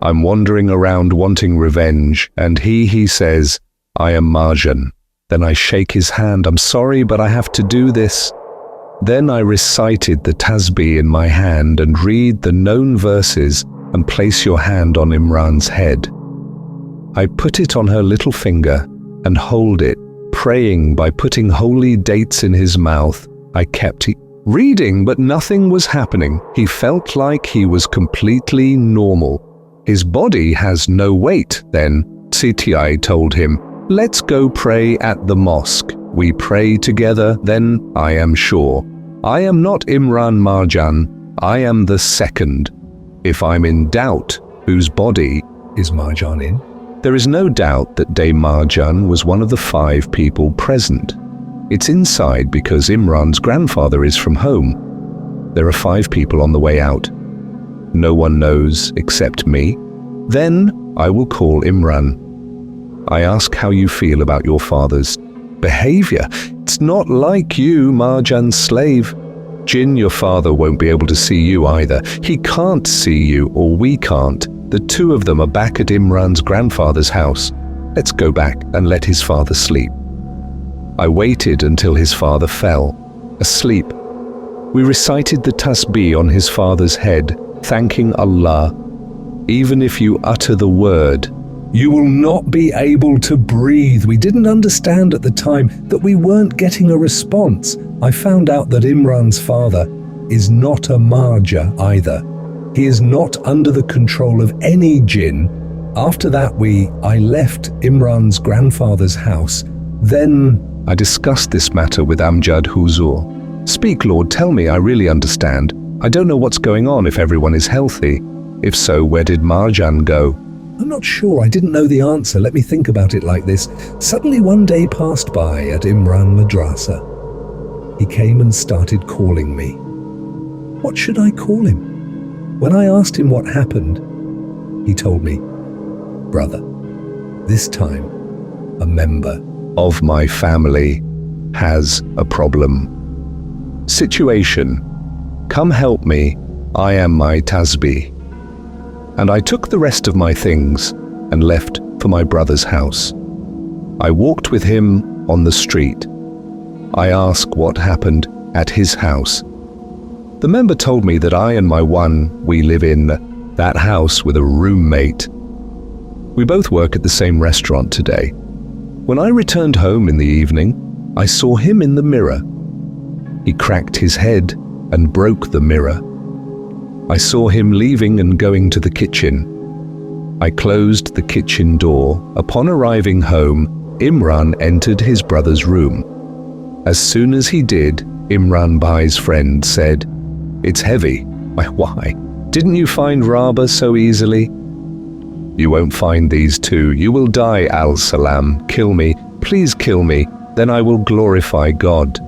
Speaker 1: I'm wandering around wanting revenge, and he says, I am Marjan. Then I shake his hand. I'm sorry, but I have to do this. Then I recited the tasbih in my hand and read the known verses and place your hand on Imran's head. I put it on her little finger and hold it, praying by putting holy dates in his mouth. I kept reading, but nothing was happening. He felt like he was completely normal. His body has no weight. Then CTI told him, "Let's go pray at the mosque." We pray together, then I am sure. I am not Imran Marjan, I am the second. If I'm in doubt, whose body
Speaker 2: Is Marjan in?
Speaker 1: There is no doubt that Day Marjan was one of the 5 people present. It's inside because Imran's grandfather is from home. There are 5 people on the way out. No one knows except me. Then I will call Imran. I ask how you feel about your father's behavior. It's not like you, Marjan's slave. Jinn, your father won't be able to see you either. He can't see you, or we can't. The 2 of them are back at Imran's grandfather's house. Let's go back and let his father sleep. I waited until his father fell asleep. We recited the tasbih on his father's head, thanking Allah. Even if you utter the word,
Speaker 2: You will not be able to breathe. We didn't understand at the time that we weren't getting a response. I found out that Imran's father is not a Marja either. He is not under the control of any jinn. After that I left Imran's grandfather's house. Then
Speaker 1: I discussed this matter with Amjad Huzur. Speak, Lord, tell me, I really understand. I don't know what's going on if everyone is healthy. If so, where did Marjan go?
Speaker 2: I'm not sure. I didn't know the answer. Let me think about it like this. Suddenly one day passed by at Imran Madrasa. He came and started calling me. What should I call him? When I asked him what happened, he told me, "Brother, this time a member
Speaker 1: Of my family has a problem. Situation. Come help me. I am my tasbih." And I took the rest of my things and left for my brother's house. I walked with him on the street. I asked what happened at his house. The member told me that I and we live in that house with a roommate. We both work at the same restaurant today. When I returned home in the evening, I saw him in the mirror. He cracked his head and broke the mirror. I saw him leaving and going to the kitchen. I closed the kitchen door. Upon arriving home, Imran entered his brother's room. As soon as he did, Imran Bhai's friend said, "It's heavy." Why? Didn't you find Rabah so easily? You won't find these 2. You will die, al-Salam. Kill me. Please kill me. Then I will glorify God.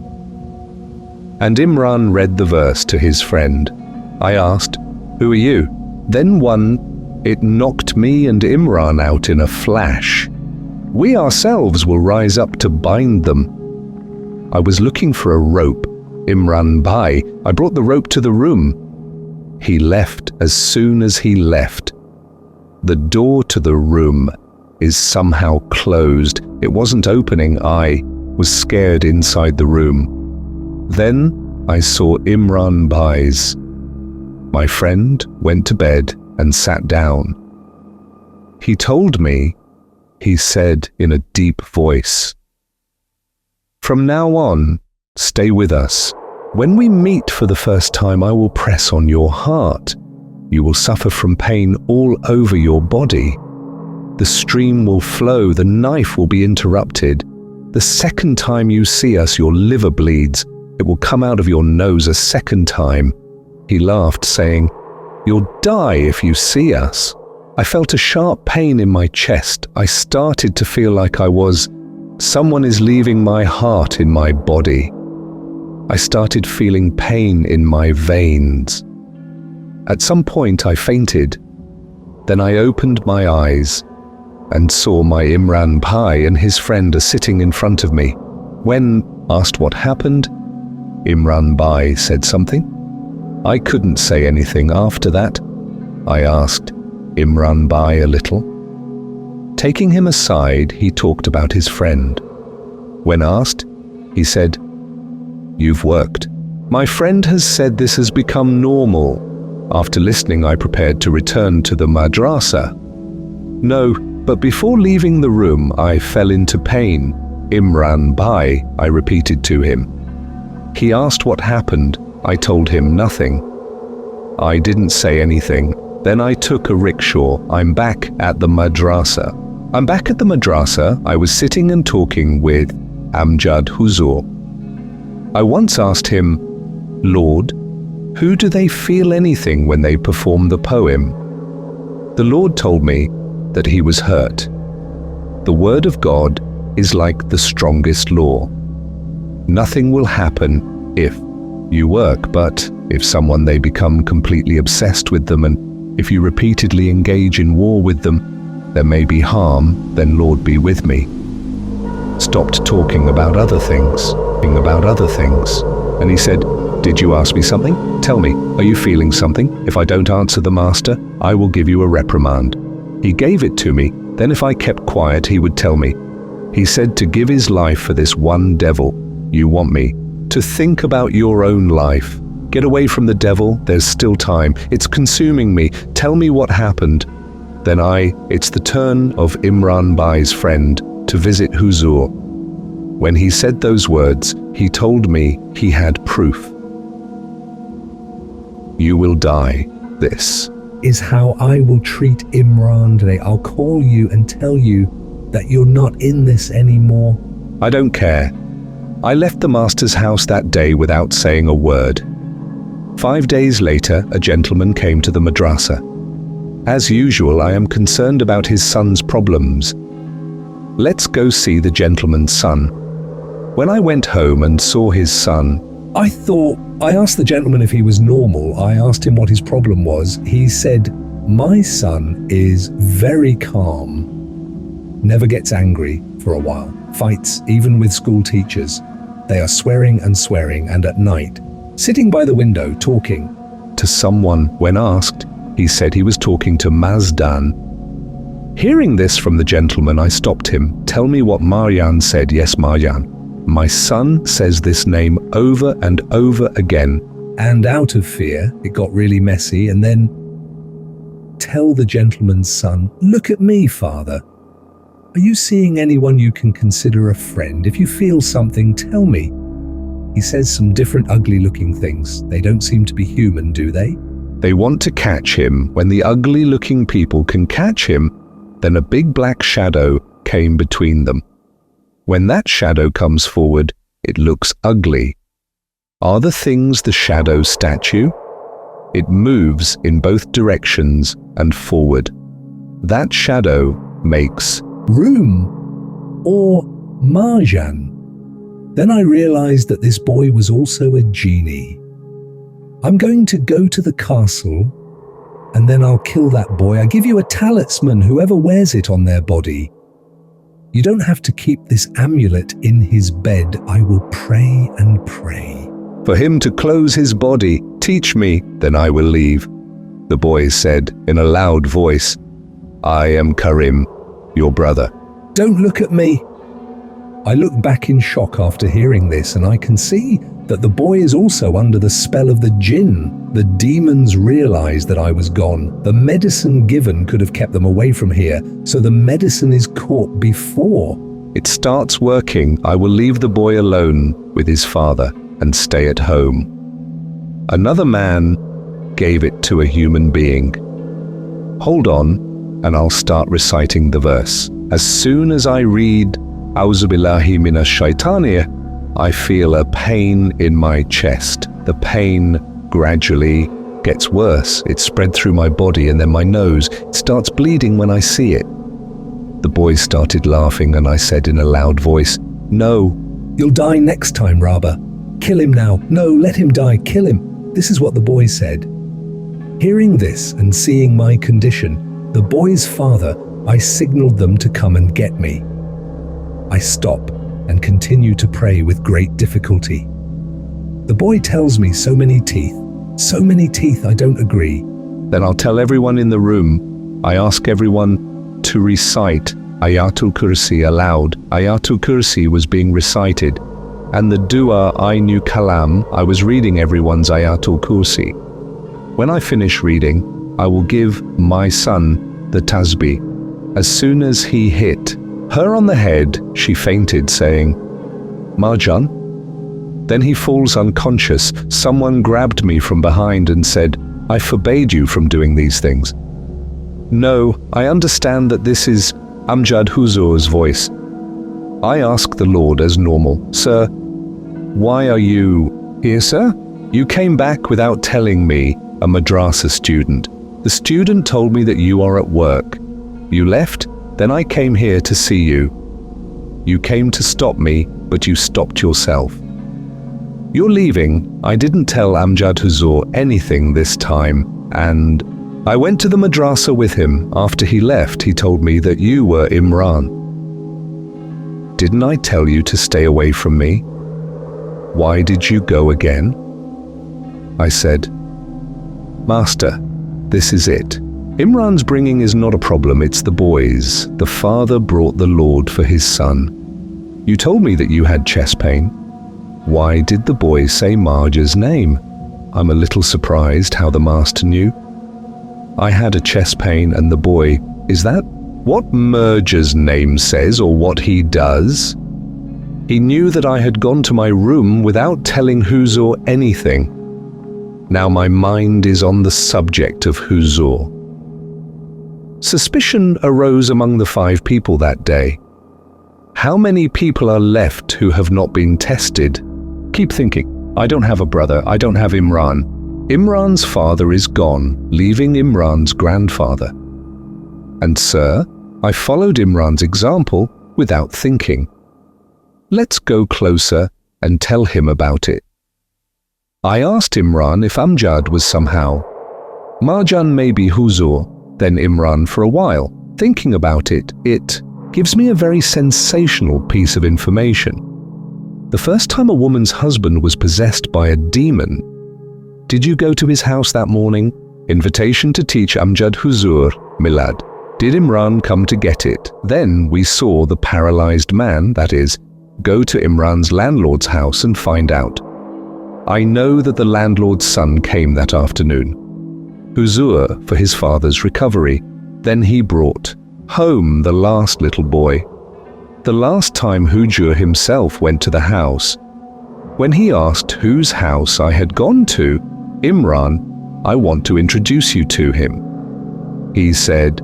Speaker 1: And Imran read the verse to his friend. I asked, "Who are you?" Then it knocked me and Imran out in a flash. We ourselves will rise up to bind them. I was looking for a rope. Imran Bhai, I brought the rope to the room. He left as soon as he left. The door to the room is somehow closed. It wasn't opening. I was scared inside the room. Then I saw Imran Bhai's. My friend went to bed and sat down. He told me, he said in a deep voice, "From now on, stay with us. When we meet for the first time, I will press on your heart. You will suffer from pain all over your body. The stream will flow, the knife will be interrupted. The second time you see us, your liver bleeds. It will come out of your nose a second time." He laughed, saying, "You'll die if you see us." I felt a sharp pain in my chest. I started to feel like someone is leaving my heart in my body. I started feeling pain in my veins. At some point I fainted. Then I opened my eyes and saw my Imran Bhai and his friend are sitting in front of me. When asked what happened, Imran Bhai said something. I couldn't say anything after that. I asked Imran Bhai a little. Taking him aside, he talked about his friend. When asked, he said, "You've worked." My friend has said this has become normal. After listening, I prepared to return to the madrasa. No, but before leaving the room, I fell into pain. "Imran Bhai," I repeated to him. He asked what happened. I told him nothing. I didn't say anything. Then I took a rickshaw. I'm back at the madrasa. I was sitting and talking with Amjad Huzur. I once asked him, "Lord, who do they feel anything when they perform the poem?" The Lord told me that he was hurt. The word of God is like the strongest law. Nothing will happen if you work, but if someone they become completely obsessed with them, and if you repeatedly engage in war with them, there may be harm, then Lord be with me. Stopped talking about other things. And he said, "Did you ask me something? Tell me, are you feeling something? If I don't answer the master, I will give you a reprimand." He gave it to me. Then if I kept quiet, he would tell me. He said to give his life for this one devil. You want me to think about your own life. Get away from the devil, there's still time. It's consuming me. Tell me what happened. Then it's the turn of Imran Bhai's friend to visit Huzur. When he said those words, he told me he had proof. You will die. This
Speaker 2: is how I will treat Imran today. I'll call you and tell you that you're not in this anymore.
Speaker 1: I don't care. I left the master's house that day without saying a word. 5 days later, a gentleman came to the madrasa. As usual, I am concerned about his son's problems. Let's go see the gentleman's son. When I went home and saw his son,
Speaker 2: I asked the gentleman if he was normal. I asked him what his problem was. He said, "My son is very calm, never gets angry for a while, fights even with school teachers. They are swearing, and at night, sitting by the window talking
Speaker 1: to someone. When asked, he said he was talking to Mazdan. Hearing this from the gentleman, I stopped him. Tell me what Marjan said. Yes, Marjan. My son says this name over and over again.
Speaker 2: And out of fear, it got really messy. And then tell the gentleman's son, "Look at me, father. Are you seeing anyone you can consider a friend? If you feel something, tell me." He says some different ugly-looking things. They don't seem to be human, do they?
Speaker 1: They want to catch him. When the ugly-looking people can catch him, then a big black shadow came between them. When that shadow comes forward, it looks ugly. Are the things the shadow statue? It moves in both directions and forward. That shadow makes
Speaker 2: room or Marjan. Then I realized that this boy was also a genie. I'm going to go to the castle and then I'll kill that boy. I give you a talisman, whoever wears it on their body. You don't have to keep this amulet in his bed. I will pray and pray
Speaker 1: for him to close his body. Teach me, then I will leave. The boy said in a loud voice, I am Karim, your brother.
Speaker 2: Don't look at me. I look back in shock after hearing this, and I can see that the boy is also under the spell of the jinn. The demons realized that I was gone. The medicine given could have kept them away from here, so the medicine is caught before
Speaker 1: it starts working. I will leave the boy alone with his father and stay at home. Another man gave it to a human being. Hold on, and I'll start reciting the verse. As soon as I read A'udhu billahi minash shaitanir, I feel a pain in my chest. The pain gradually gets worse. It spread through my body and then my nose. It starts bleeding when I see it. The boy started laughing and I said in a loud voice, No.
Speaker 2: You'll die next time, Rabba. Kill him now. No, let him die. Kill him. This is what the boy said. Hearing this and seeing my condition, the boy's father, I signaled them to come and get me. I stop and continue to pray with great difficulty. The boy tells me so many teeth, I don't agree.
Speaker 1: Then I'll tell everyone in the room. I ask everyone to recite Ayatul Kursi aloud. Ayatul Kursi was being recited, and the dua I knew kalam, I was reading everyone's Ayatul Kursi. When I finish reading, I will give my son the tasbih. As soon as he hit her on the head, she fainted, saying, Marjan? Then he falls unconscious. Someone grabbed me from behind and said, I forbade you from doing these things. No, I understand that this is Amjad Huzur's voice. I ask the Lord as normal, Sir, why are you here, sir? You came back without telling me, a madrasa student. The student told me that you are at work. You left, then I came here to see you. You came to stop me, but you stopped yourself. You're leaving. I didn't tell Amjad Huzur anything this time, and I went to the madrasa with him. After he left, he told me that you were Imran. Didn't I tell you to stay away from me? Why did you go again? I said, Master, this is it. Imran's bringing is not a problem, it's the boys. The father brought the Lord for his son. You told me that you had chest pain. Why did the boy say Marja's name? I'm a little surprised how the master knew. I had a chest pain and the boy, is that what Marja's name says or what he does? He knew that I had gone to my room without telling Huzur anything. Now my mind is on the subject of Huzur. Suspicion arose among the 5 people that day. How many people are left who have not been tested? Keep thinking. I don't have a brother. I don't have Imran. Imran's father is gone, leaving Imran's grandfather. And sir, I followed Imran's example without thinking. Let's go closer and tell him about it. I asked Imran if Amjad was somehow. Marjan may be Huzur, then Imran for a while. Thinking about it, it gives me a very sensational piece of information. The first time a woman's husband was possessed by a demon. Did you go to his house that morning? Invitation to teach Amjad Huzur Milad. Did Imran come to get it? Then we saw the paralyzed man, that is, go to Imran's landlord's house and find out. I know that the landlord's son came that afternoon. Huzur for his father's recovery. Then he brought home the last little boy. The last time Huzur himself went to the house. When he asked whose house I had gone to, Imran, I want to introduce you to him. He said,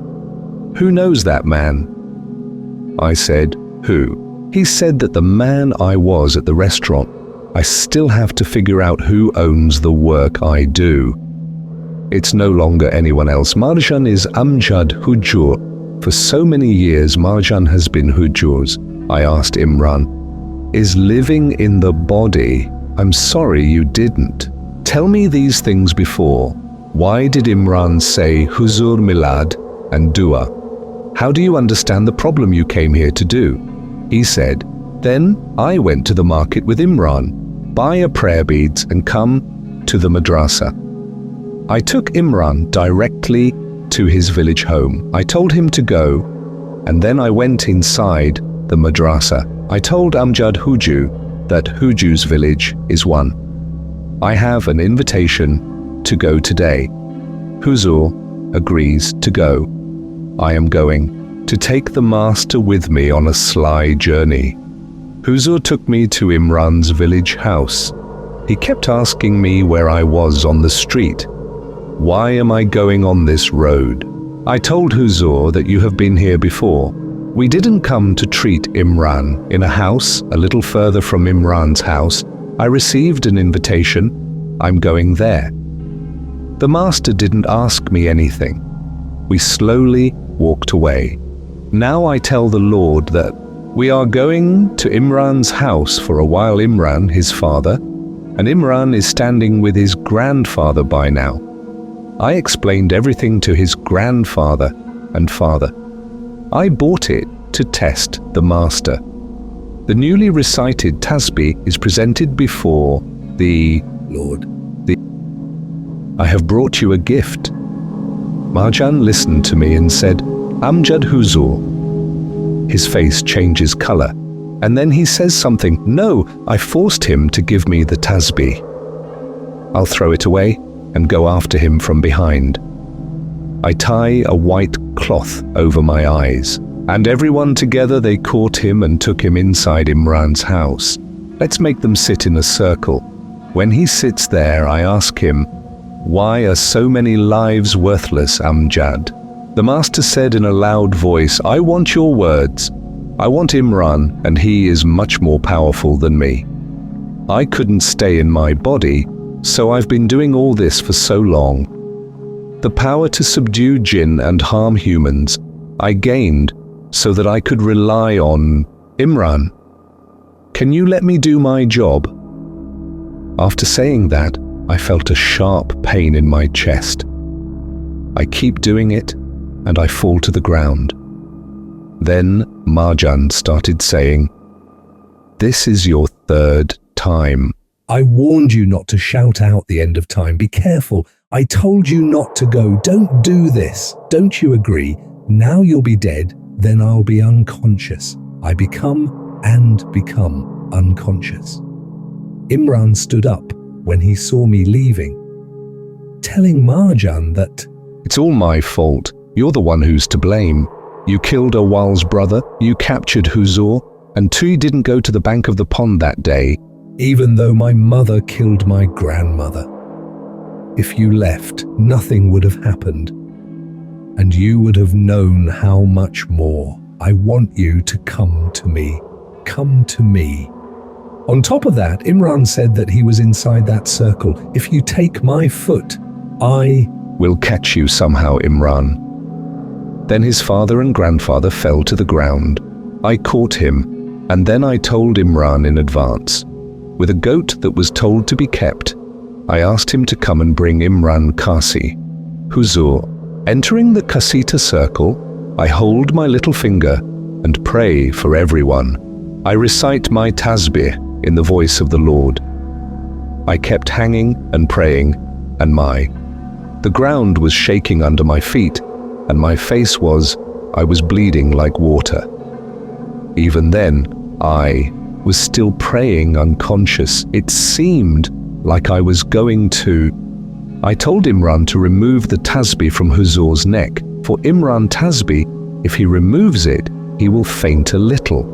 Speaker 1: who knows that man? I said, who? He said that the man I was at the restaurant. I still have to figure out who owns the work I do. It's no longer anyone else. Marjan is Amjad Huzur. For so many years, Marjan has been Huzur's. I asked Imran, is living in the body? I'm sorry you didn't. Tell me these things before. Why did Imran say Huzur Milad and Dua? How do you understand the problem you came here to do? He said, then I went to the market with Imran, buy a prayer beads and come to the madrasa. I took Imran directly to his village home. I told him to go, and then I went inside the madrasa. I told Amjad Huzur that Huzur's village is one. I have an invitation to go today. Huzur agrees to go. I am going to take the master with me on a sly journey. Huzur took me to Imran's village house. He kept asking me where I was on the street. Why am I going on this road? I told Huzur that you have been here before. We didn't come to treat Imran. In a house a little further from Imran's house, I received an invitation. I'm going there. The master didn't ask me anything. We slowly walked away. Now I tell the Lord that we are going to Imran's house for a while. Imran, his father, and Imran is standing with his grandfather by now. I explained everything to his grandfather and father. I bought it to test the master. The newly recited tasbih is presented before the Lord. I have brought you a gift. Marjan listened to me and said, Amjad Huzur, His face changes color, and then he says something. No, I forced him to give me the tasbih. I'll throw it away and go after him from behind. I tie a white cloth over my eyes, and everyone together they caught him and took him inside Imran's house. Let's make them sit in a circle. When he sits there, I ask him, "Why are so many lives worthless, Amjad?" The master said in a loud voice, "I want your words. I want Imran, and he is much more powerful than me. I couldn't stay in my body, so I've been doing all this for so long. The power to subdue jinn and harm humans I gained so that I could rely on Imran. Can you let me do my job?" After saying that, I felt a sharp pain in my chest. I keep doing it, and I fall to the ground. Then Marjan started saying, "This is your third time."
Speaker 2: I warned you not to shout out the end of time. Be careful. I told you not to go. Don't do this. Don't you agree? Now you'll be dead, then I'll be unconscious. I become unconscious. Imran stood up when he saw me leaving, telling Marjan that,
Speaker 1: "It's all my fault. You're the one who's to blame. You killed Awal's brother, you captured Huzur, and Tui didn't go to the bank of the pond that day.
Speaker 2: Even though my mother killed my grandmother. If you left, nothing would have happened, and you would have known how much more. I want you to come to me. Come to me." On top of that, Imran said that he was inside that circle. "If you take my foot, I
Speaker 1: will catch you somehow, Imran." Then his father and grandfather fell to the ground. I caught him, and then I told Imran in advance. With a goat that was told to be kept, I asked him to come and bring Imran Kasi, Huzur. Entering the Kasita circle, I hold my little finger and pray for everyone. I recite my tasbih in the voice of the Lord. I kept hanging and praying, and the ground was shaking under my feet, and my face I was bleeding like water. Even then, I was still praying unconscious. It seemed like I was going to. I told Imran to remove the tasbih from Huzur's neck. For Imran tasbih, if he removes it, he will faint a little.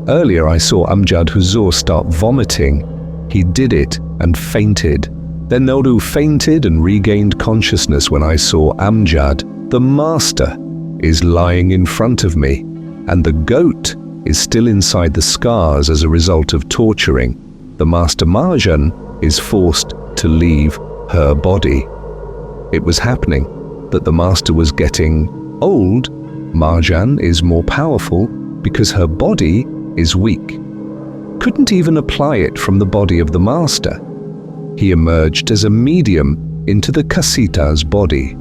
Speaker 1: Earlier I saw Amjad Huzur start vomiting. He did it and fainted. Then Nodu fainted and regained consciousness when I saw Amjad. The master is lying in front of me, and the goat is still inside the scars as a result of torturing. The master Marjan is forced to leave her body. It was happening that the master was getting old. Marjan is more powerful because her body is weak. Couldn't even apply it from the body of the master. He emerged as a medium into the Kasita's body.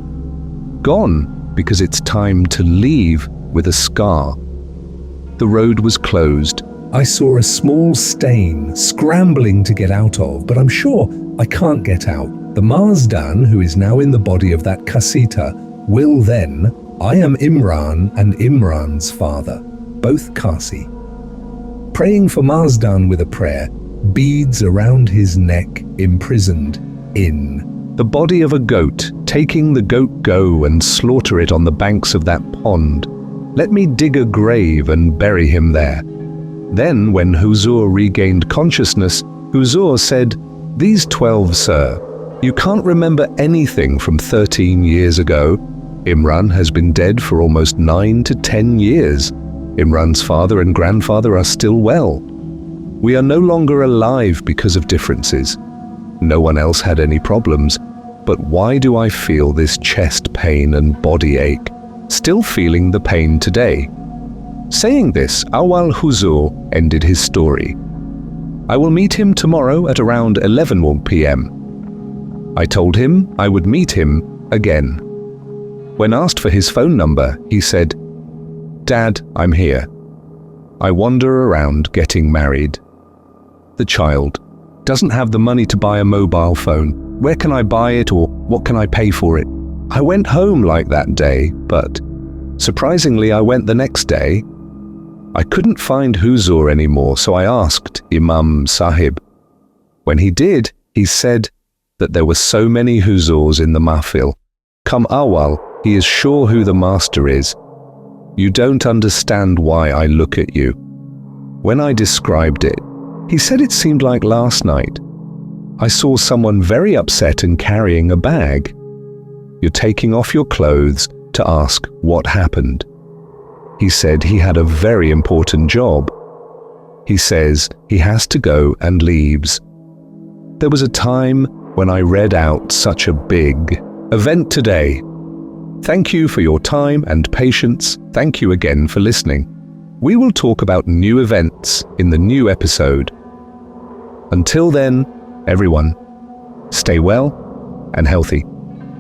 Speaker 1: Gone because it's time to leave with a scar. The road was closed. I saw a small stain scrambling to get out of, but I'm sure I can't get out. The Mazdan, who is now in the body of that Kasita, will then. I am Imran and Imran's father, both Kasi. Praying for Mazdan with a prayer, beads around his neck, imprisoned in the body of a goat, taking the goat go and slaughter it on the banks of that pond. Let me dig a grave and bury him there. Then when Huzur regained consciousness, Huzur said, "These 12, sir, you can't remember anything from 13 years ago. Imran has been dead for almost 9 to 10 years. Imran's father and grandfather are still well. We are no longer alive because of differences. No one else had any problems, but why do I feel this chest pain and body ache? Still feeling the pain today." Saying this, Awal Huzur ended his story. I will meet him tomorrow at around 11 p.m. I told him I would meet him again. When asked for his phone number, he said, "Dad, I'm here. I wander around getting married. The child doesn't have the money to buy a mobile phone. Where can I buy it, or what can I pay for it?" I went home like that day, but surprisingly I went the next day. I couldn't find huzur anymore, so I asked Imam Sahib. When he did, he said that there were so many huzurs in the mahfil. Come awal, he is sure who the master is. You don't understand why I look at you. When I described it, he said it seemed like last night. I saw someone very upset and carrying a bag. You're taking off your clothes to ask what happened. He said he had a very important job. He says he has to go and leaves. There was a time when I read out such a big event today. Thank you for your time and patience. Thank you again for listening. We will talk about new events in the new episode. Until then, everyone, stay well and healthy.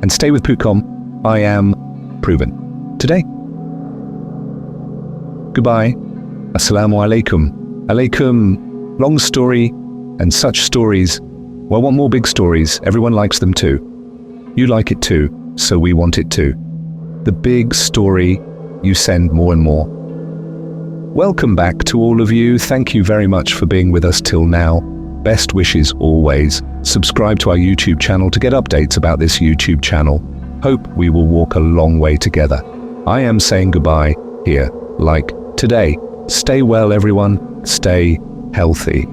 Speaker 1: And stay with Putcom. I am proven. Today. Goodbye. Assalamu alaikum. Alaikum. Long story and such stories. Well, want more big stories. Everyone likes them too. You like it too, so we want it too. The big story, you send more and more. Welcome back to all of you. Thank you very much for being with us till now. Best wishes always. Subscribe to our YouTube channel to get updates about this YouTube channel. Hope we will walk a long way together. I am saying goodbye here, like today. Stay well, everyone. Stay healthy.